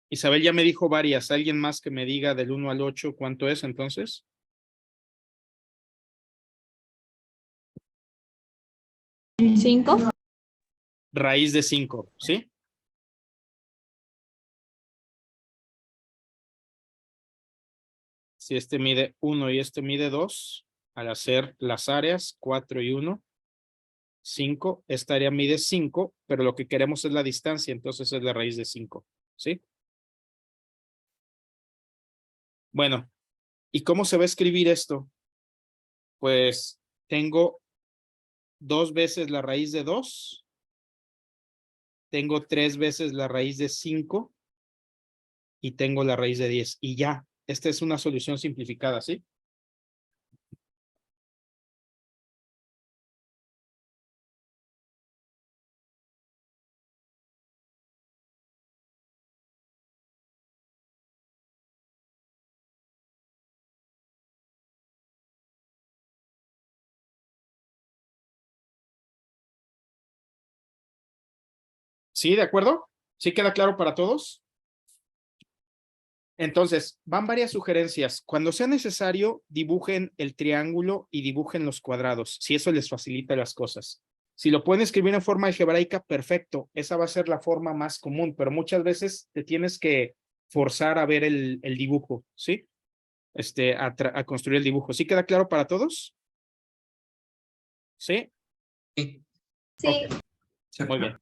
Isabel ya me dijo varias. ¿Alguien más que me diga del 1 al 8 cuánto es entonces? ¿5? Raíz de 5, ¿sí? Si este mide 1 y este mide 2, al hacer las áreas 4 y 1, 5, esta área mide 5, pero lo que queremos es la distancia, entonces es la raíz de 5, ¿sí? Bueno, ¿y cómo se va a escribir esto? Pues tengo 2 veces la raíz de 2, tengo 3 veces la raíz de 5 y tengo la raíz de 10. Y ya, esta es una solución simplificada, ¿sí? ¿Sí, de acuerdo? ¿Sí queda claro para todos? Entonces, van varias sugerencias. Cuando sea necesario, dibujen el triángulo y dibujen los cuadrados, si eso les facilita las cosas. Si lo pueden escribir en forma algebraica, perfecto. Esa va a ser la forma más común, pero muchas veces te tienes que forzar a ver el dibujo, ¿sí? A construir el dibujo. ¿Sí queda claro para todos? ¿Sí? Sí. Sí. Muy bien.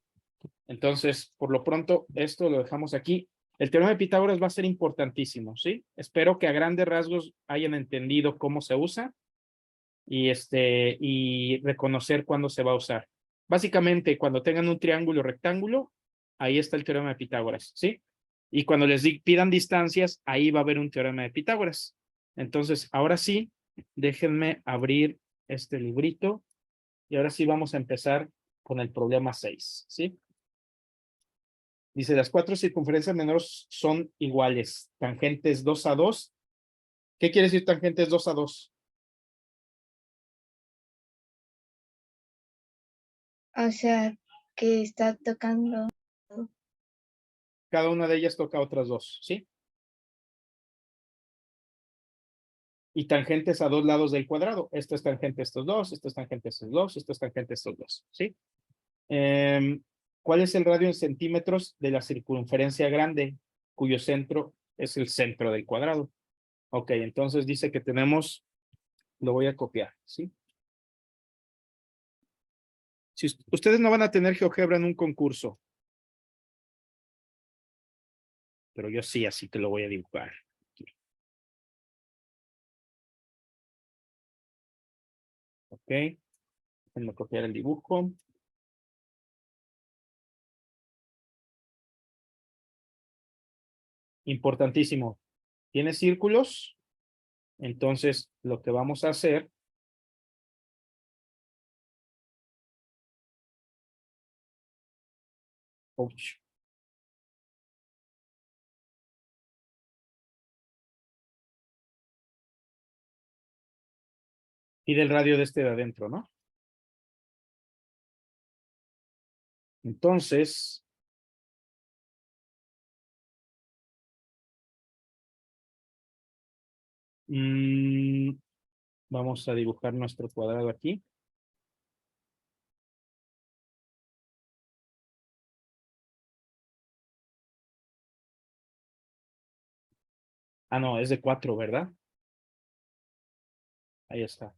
Entonces, por lo pronto, esto lo dejamos aquí. El teorema de Pitágoras va a ser importantísimo, ¿sí? Espero que a grandes rasgos hayan entendido cómo se usa y reconocer cuándo se va a usar. Básicamente, cuando tengan un triángulo rectángulo, ahí está el teorema de Pitágoras, ¿sí? Y cuando les pidan distancias, ahí va a haber un teorema de Pitágoras. Entonces, ahora sí, déjenme abrir este librito y ahora sí vamos a empezar con el problema 6, ¿sí? Dice, las 4 circunferencias menores son iguales. Tangentes 2 a 2. ¿Qué quiere decir tangentes 2 a 2? O sea, que está tocando. Cada una de ellas toca a otras dos, ¿sí? Y tangentes a dos lados del cuadrado. Esto es tangente a estos dos, esto es tangente a estos dos, esto es tangente a estos dos, ¿sí? ¿Cuál es el radio en centímetros de la circunferencia grande, cuyo centro es el centro del cuadrado? Ok, entonces dice que tenemos, lo voy a copiar, ¿sí? Si ustedes no van a tener GeoGebra en un concurso, pero yo sí, así que lo voy a dibujar. Ok, déjenme copiar el dibujo. Importantísimo. ¿Tiene círculos? Entonces, lo que vamos a hacer ouch. Y del radio de este de adentro, ¿no? Entonces, vamos a dibujar nuestro cuadrado aquí. Ah, no, es de 4, ¿verdad? Ahí está.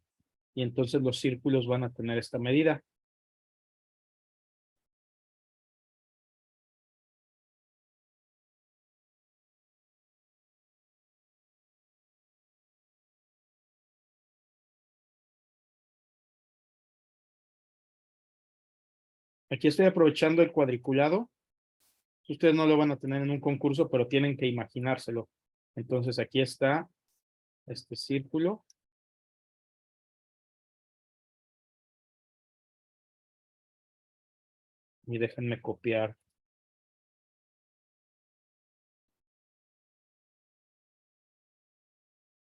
Y entonces los círculos van a tener esta medida. Aquí estoy aprovechando el cuadriculado. Ustedes no lo van a tener en un concurso, pero tienen que imaginárselo. Entonces aquí está este círculo. Y déjenme copiar.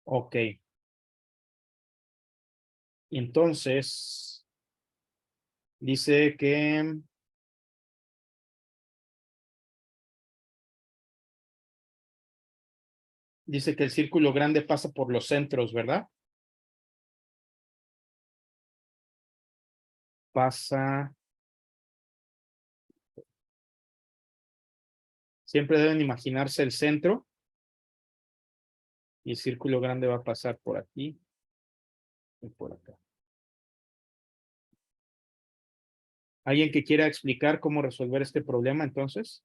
Ok. Y entonces, dice que el círculo grande pasa por los centros, ¿verdad? Pasa. Siempre deben imaginarse el centro. Y el círculo grande va a pasar por aquí y por acá. ¿Alguien que quiera explicar cómo resolver este problema entonces?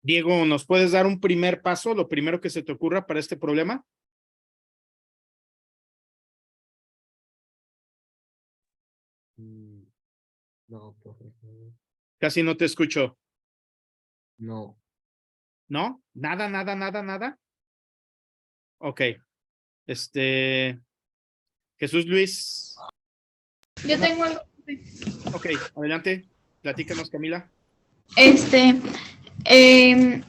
Diego, ¿nos puedes dar un primer paso, lo primero que se te ocurra para este problema? No, profesor. Casi no te escucho. No. ¿No? ¿Nada, nada, nada, nada? Ok. Jesús Luis. Yo tengo algo. Ok, adelante. Platícanos, Camila. Em,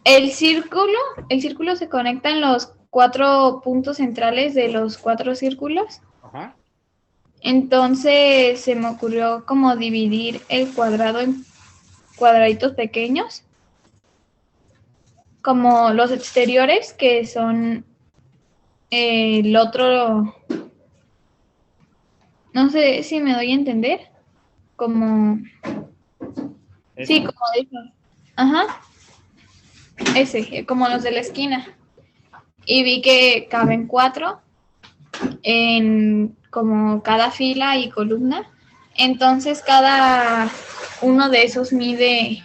el círculo se conecta en los 4 puntos centrales de los 4 círculos. Ajá. Entonces se me ocurrió como dividir el cuadrado en cuadraditos pequeños, como los exteriores, que son el otro, no sé si me doy a entender, como, sí, como de esos. Ajá, ese, como los de la esquina. Y vi que caben 4 en como cada fila y columna. Entonces cada uno de esos mide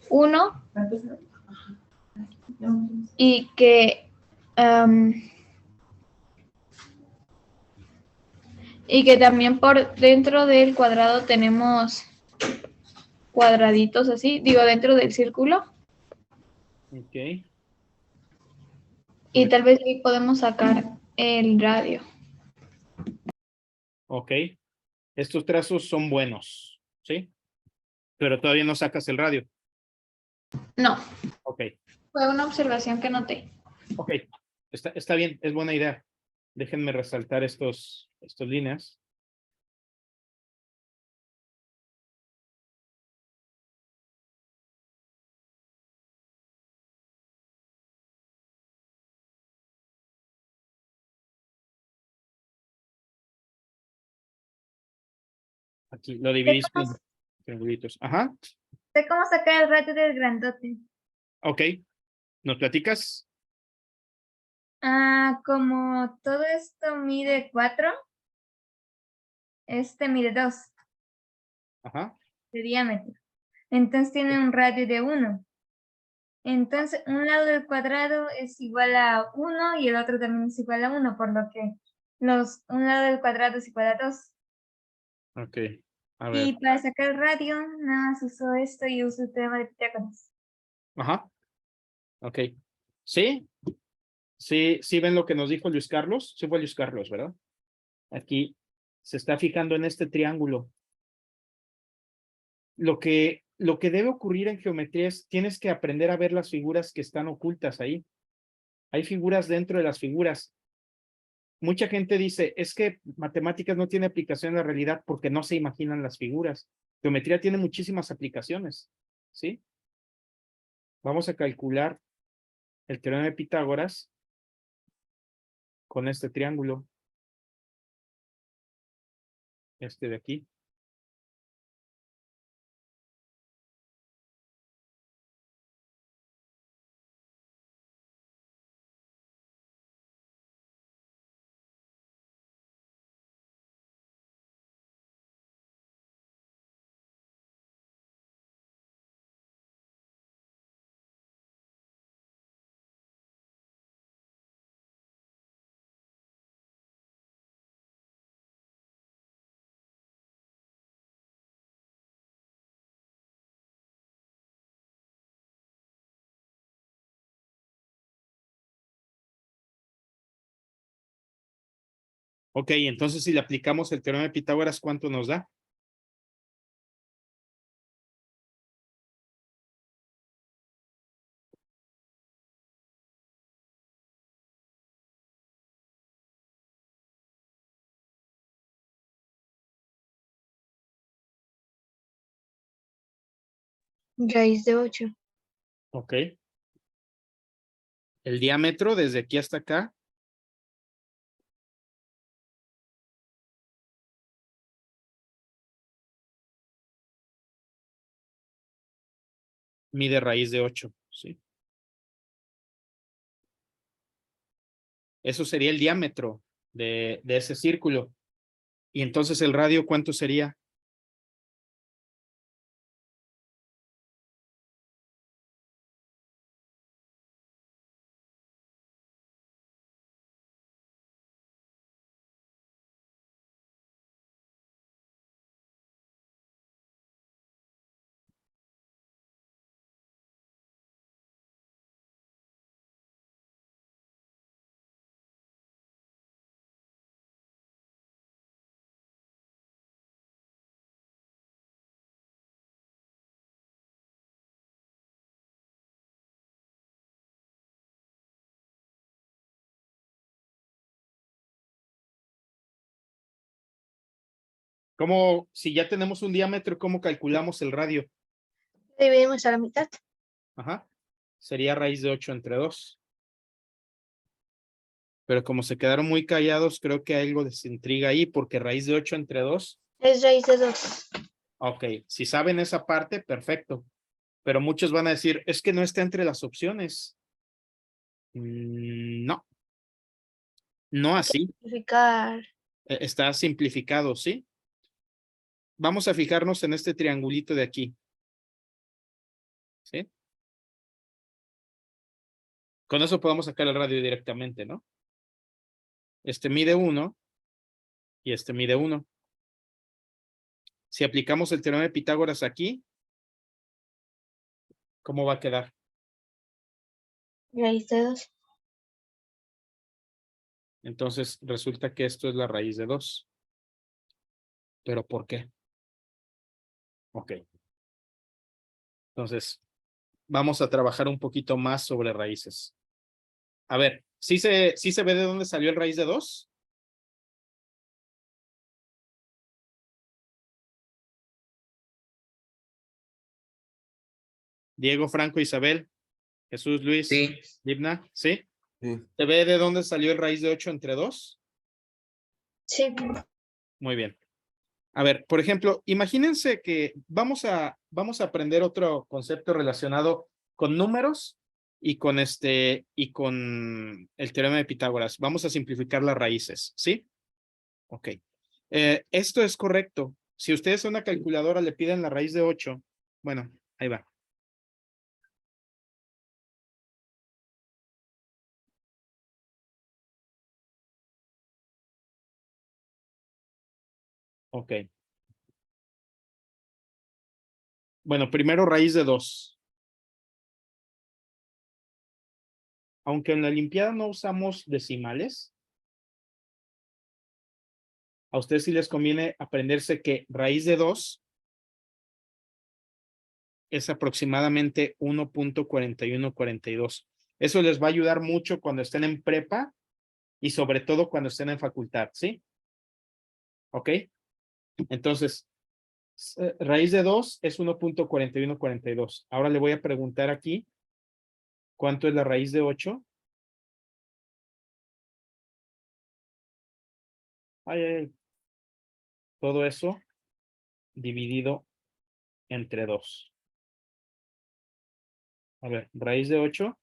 1 y que Y que también por dentro del cuadrado tenemos cuadraditos así, digo, dentro del círculo. Ok. Y tal vez ahí podemos sacar el radio. Ok. Estos trazos son buenos, ¿sí? Pero todavía no sacas el radio. No, Ok. fue una observación que noté. Ok. Está bien, es buena idea. Déjenme resaltar estas líneas. Aquí lo dividiste en triangulitos. Ajá. Sé cómo sacar el radio del grandote. Ok. ¿Nos platicas? Como todo esto mide 4, este mide 2 Ajá. de diámetro. Entonces tiene un radio de 1. Entonces, un lado del cuadrado es igual a 1 y el otro también es igual a 1, por lo que un lado del cuadrado es igual a 2. Ok. A Y ver. para sacar el radio, nada más uso esto y uso el teorema de Pitágoras. Ajá. Ok. ¿Sí? Sí ven lo que nos dijo Luis Carlos. Sí fue Luis Carlos, ¿verdad? Aquí se está fijando en este triángulo. Lo que debe ocurrir en geometría es tienes que aprender a ver las figuras que están ocultas ahí. Hay figuras dentro de las figuras. Mucha gente dice, es que matemáticas no tiene aplicación en la realidad porque no se imaginan las figuras. Geometría tiene muchísimas aplicaciones, ¿sí? Vamos a calcular el teorema de Pitágoras con este triángulo. Este de aquí. Ok, entonces si le aplicamos el teorema de Pitágoras, ¿cuánto nos da? Raíz de 8. Ok. El diámetro desde aquí hasta acá. Mide raíz de 8, ¿sí? Eso sería el diámetro de ese círculo. Y entonces el radio, ¿cuánto sería? ¿Cómo, si ya tenemos un diámetro, cómo calculamos el radio? Dividimos a la mitad. Ajá. Sería raíz de 8 entre 2. Pero como se quedaron muy callados, creo que algo les intriga ahí, porque raíz de 8 entre 2. Es raíz de 2. Ok, si saben esa parte, perfecto. Pero muchos van a decir, es que no está entre las opciones. No, no así. Simplificar. Está simplificado, ¿sí? Vamos a fijarnos en este triangulito de aquí. ¿Sí? Con eso podemos sacar el radio directamente, ¿no? Este mide 1 y este mide 1. Si aplicamos el teorema de Pitágoras aquí, ¿cómo va a quedar? Raíz de 2. Entonces resulta que esto es la raíz de 2. ¿Pero por qué? Ok. Entonces, vamos a trabajar un poquito más sobre raíces. A ver, ¿sí se ve de dónde salió el raíz de 2? Diego, Franco, Isabel, Jesús, Luis, Sí, Libna, ¿sí? Sí. ¿Se ve de dónde salió el raíz de 8 entre 2? Sí. Muy bien. A ver, por ejemplo, imagínense que vamos a aprender otro concepto relacionado con números y con el teorema de Pitágoras. Vamos a simplificar las raíces, ¿sí? Ok. Esto es correcto. Si ustedes a una calculadora le piden la raíz de 8, bueno, ahí va. Ok. Bueno, primero raíz de 2. Aunque en la Olimpiada no usamos decimales, a ustedes sí les conviene aprenderse que raíz de 2 es aproximadamente 1.4142. Eso les va a ayudar mucho cuando estén en prepa y sobre todo cuando estén en facultad, ¿sí? ¿Ok? Entonces, raíz de 2 es 1.4142. Ahora le voy a preguntar aquí, ¿cuánto es la raíz de 8? Ay, ay, ay. Todo eso dividido entre 2. A ver, raíz de 8,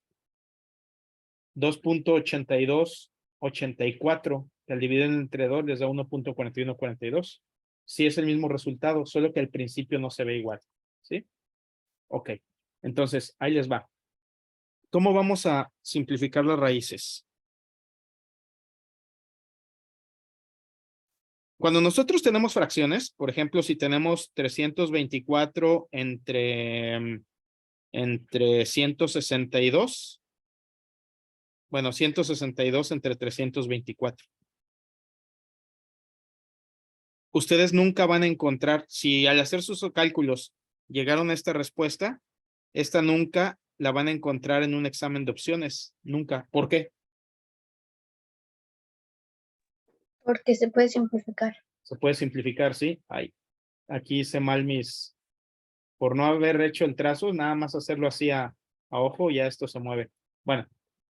2.8284, que al dividir entre 2 les da 1.4142. Sí es el mismo resultado, solo que al principio no se ve igual, ¿sí? Ok, entonces ahí les va. ¿Cómo vamos a simplificar las raíces? Cuando nosotros tenemos fracciones, por ejemplo, si tenemos 324 entre 162, bueno, 162 entre 324. Ustedes nunca van a encontrar, si al hacer sus cálculos llegaron a esta respuesta, esta nunca la van a encontrar en un examen de opciones. Nunca. ¿Por qué? Porque se puede simplificar. Se puede simplificar, ¿sí? Ay, aquí hice mal por no haber hecho el trazo, nada más hacerlo así a ojo, ya esto se mueve. Bueno,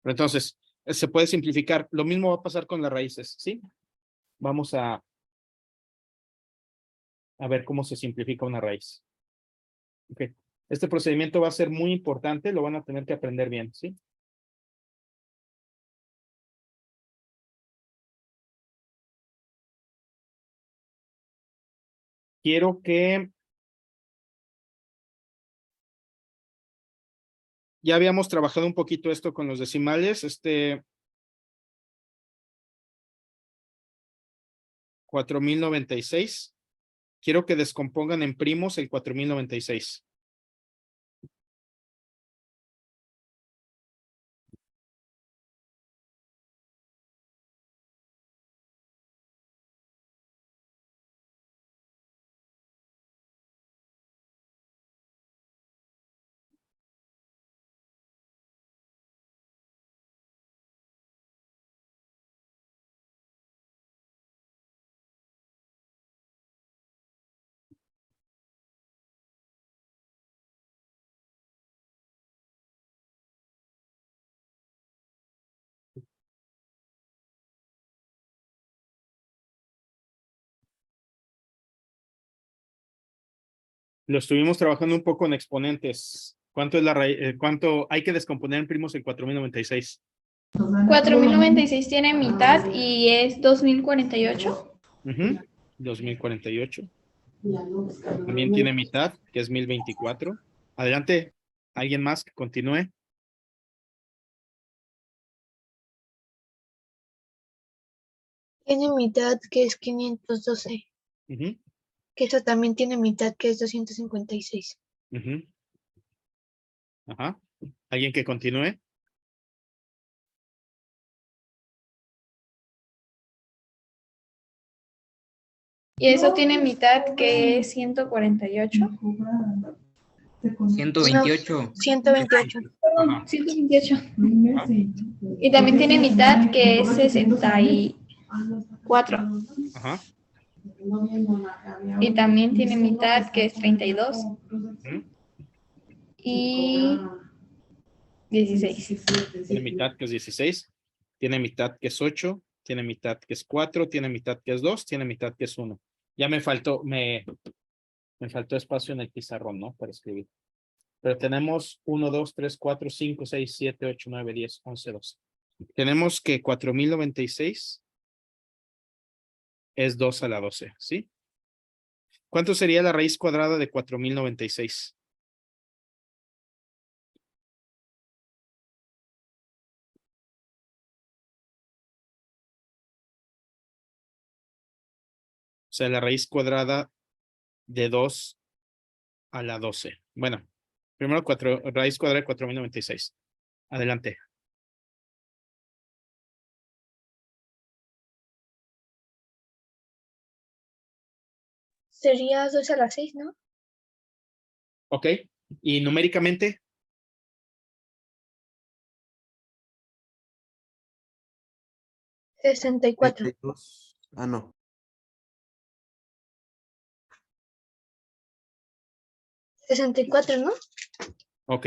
pero entonces, se puede simplificar. Lo mismo va a pasar con las raíces, ¿sí? Vamos a ver cómo se simplifica una raíz. Ok. Este procedimiento va a ser muy importante, lo van a tener que aprender bien, ¿sí? Quiero que ya habíamos trabajado un poquito esto con los decimales, 4096. Quiero que descompongan en primos el 4096. Lo estuvimos trabajando un poco en exponentes. ¿Cuánto es la raíz? ¿Cuánto hay que descomponer en primos el 4096? 4096 tiene mitad y es 2048. 2048. También tiene mitad, que es 1024. Adelante, alguien más que continúe. Tiene mitad que es 512, Ujú, que eso también tiene mitad que es 256. ujú. Ajá. ¿Alguien que continúe? Y eso tiene mitad que es 148. 128. 128. Perdón, 128. Y también tiene mitad que es 64. Ajá. Y también tiene mitad que es 32. Ujú. Y 16. Tiene mitad que es 16. Tiene mitad que es 8. Tiene mitad que es 4. Tiene mitad que es 2. Tiene mitad que es 1. Ya me faltó espacio en el pizarrón, ¿no? Para escribir. Pero tenemos 1, 2, 3, 4, 5, 6, 7, 8, 9, 10, 11, 12. Tenemos que 4096 es 2 a la 12, ¿sí? ¿Cuánto sería la raíz cuadrada de 4096? O sea, la raíz cuadrada de 2 a la 12. Bueno, primero raíz cuadrada de 4096. Adelante. Sería 2 a la 6, ¿no? Ok. ¿Y numéricamente? $64. 32. Ah, no. 64, ¿no? Ok.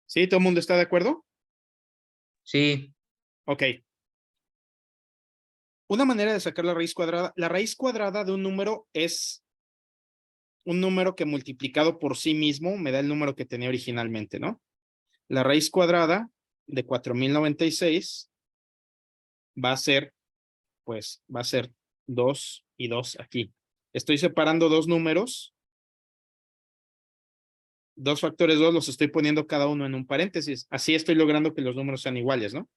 ¿Sí? ¿Todo el mundo está de acuerdo? Sí, Ok. Una manera de sacar la raíz cuadrada de un número es un número que multiplicado por sí mismo me da el número que tenía originalmente, ¿no? La raíz cuadrada de 4096 va a ser, pues, va a ser 2 y 2 aquí. Estoy separando dos números. Dos factores 2 los estoy poniendo cada uno en un paréntesis. Así estoy logrando que los números sean iguales, ¿no?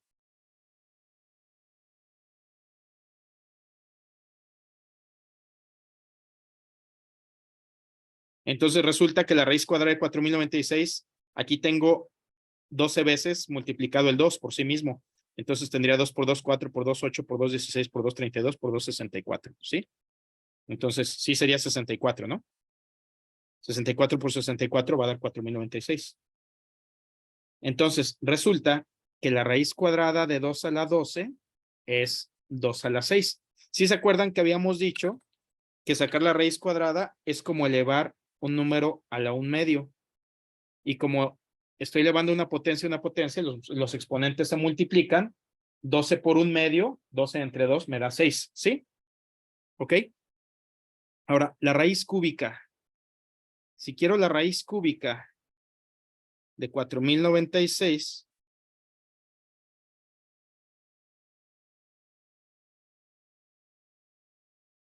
Entonces resulta que la raíz cuadrada de 4096, aquí tengo 12 veces multiplicado el 2 por sí mismo. Entonces tendría 2 por 2, 4 por 2, 8 por 2, 16 por 2, 32 por 2, 64, ¿sí? Entonces sí sería 64, ¿no? 64 por 64 va a dar 4096. Entonces resulta que la raíz cuadrada de 2 a la 12 es 2 a la 6. ¿Sí se acuerdan que habíamos dicho que sacar la raíz cuadrada es como elevar un número a la 1/2? Y como estoy elevando una potencia, los exponentes se multiplican. 12 por 1/2, 12 entre 2 me da 6, ¿sí? ¿Ok? Ahora, la raíz cúbica. Si quiero la raíz cúbica de 4096,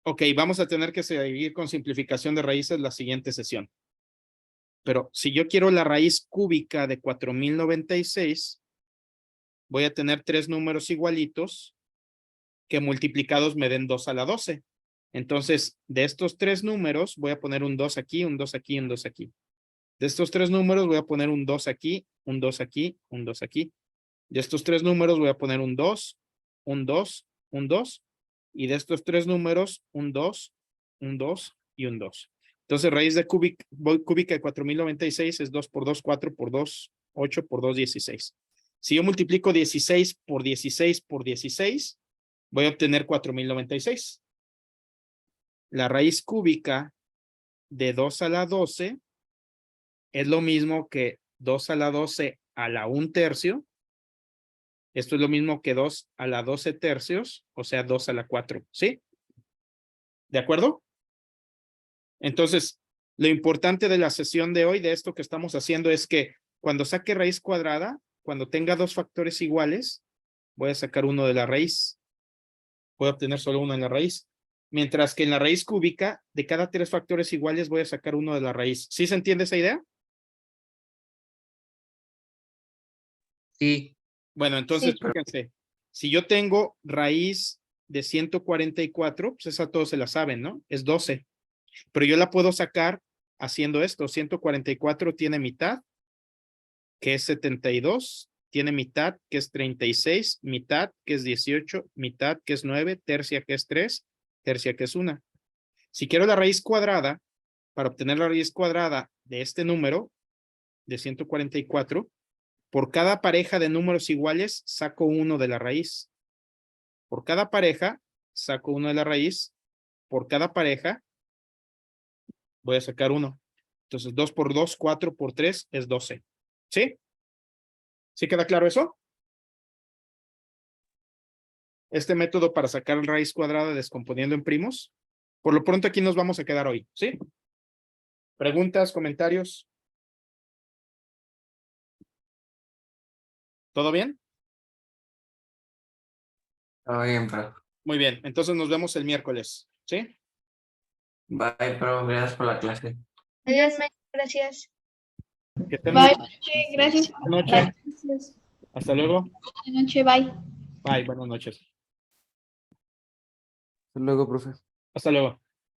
ok, vamos a tener que seguir con simplificación de raíces la siguiente sesión. Pero si yo quiero la raíz cúbica de 4096, voy a tener tres números igualitos que multiplicados me den 2 a la 12. Entonces, de estos tres números, voy a poner un 2 aquí, un 2 aquí, un 2 aquí. De estos tres números, voy a poner un 2 aquí, un 2 aquí, un 2 aquí. De estos tres números, voy a poner un 2, un 2, un 2. Y de estos tres números, un 2, un 2 y un 2. Entonces, raíz de cúbica de 4096 es 2 por 2, 4 por 2, 8 por 2, 16. Si yo multiplico 16 por 16 por 16, voy a obtener 4096. La raíz cúbica de 2 a la 12 es lo mismo que 2 a la 12 a la 1/3. Esto es lo mismo que 2 a la 12 tercios, o sea, 2 a la 4, ¿sí? ¿De acuerdo? Entonces, lo importante de la sesión de hoy, de esto que estamos haciendo, es que cuando saque raíz cuadrada, cuando tenga dos factores iguales, voy a sacar uno de la raíz. Voy a obtener solo uno en la raíz. Mientras que en la raíz cúbica, de cada tres factores iguales, voy a sacar uno de la raíz. ¿Sí se entiende esa idea? sí, Bueno, entonces, Sí. fíjense, Si yo tengo raíz de 144, pues esa todos se la saben, ¿no? Es 12. Pero yo la puedo sacar haciendo esto. 144 tiene mitad, que es 72, tiene mitad, que es 36, mitad, que es 18, mitad, que es 9, tercia, que es 3, tercia, que es 1. Si quiero la raíz cuadrada, para obtener la raíz cuadrada de este número, de 144, por cada pareja de números iguales, saco 1 de la raíz. Por cada pareja, saco 1 de la raíz. Por cada pareja, voy a sacar 1. Entonces, 2 por 2, 4 por 3 es 12. ¿Sí? ¿Sí queda claro eso? Este método para sacar raíz cuadrada descomponiendo en primos. Por lo pronto aquí nos vamos a quedar hoy. ¿Sí? ¿Preguntas, comentarios? ¿Todo bien? Todo bien, profe. Muy bien. Entonces nos vemos el miércoles. ¿Sí? Bye, profe. Gracias por la clase. Adiós, maestro, gracias. Que estén muy Bye. bien. Gracias. Buenas noches. Gracias. Hasta luego. Buenas noches. Bye. Bye. Buenas noches. Hasta luego, profe. Hasta luego.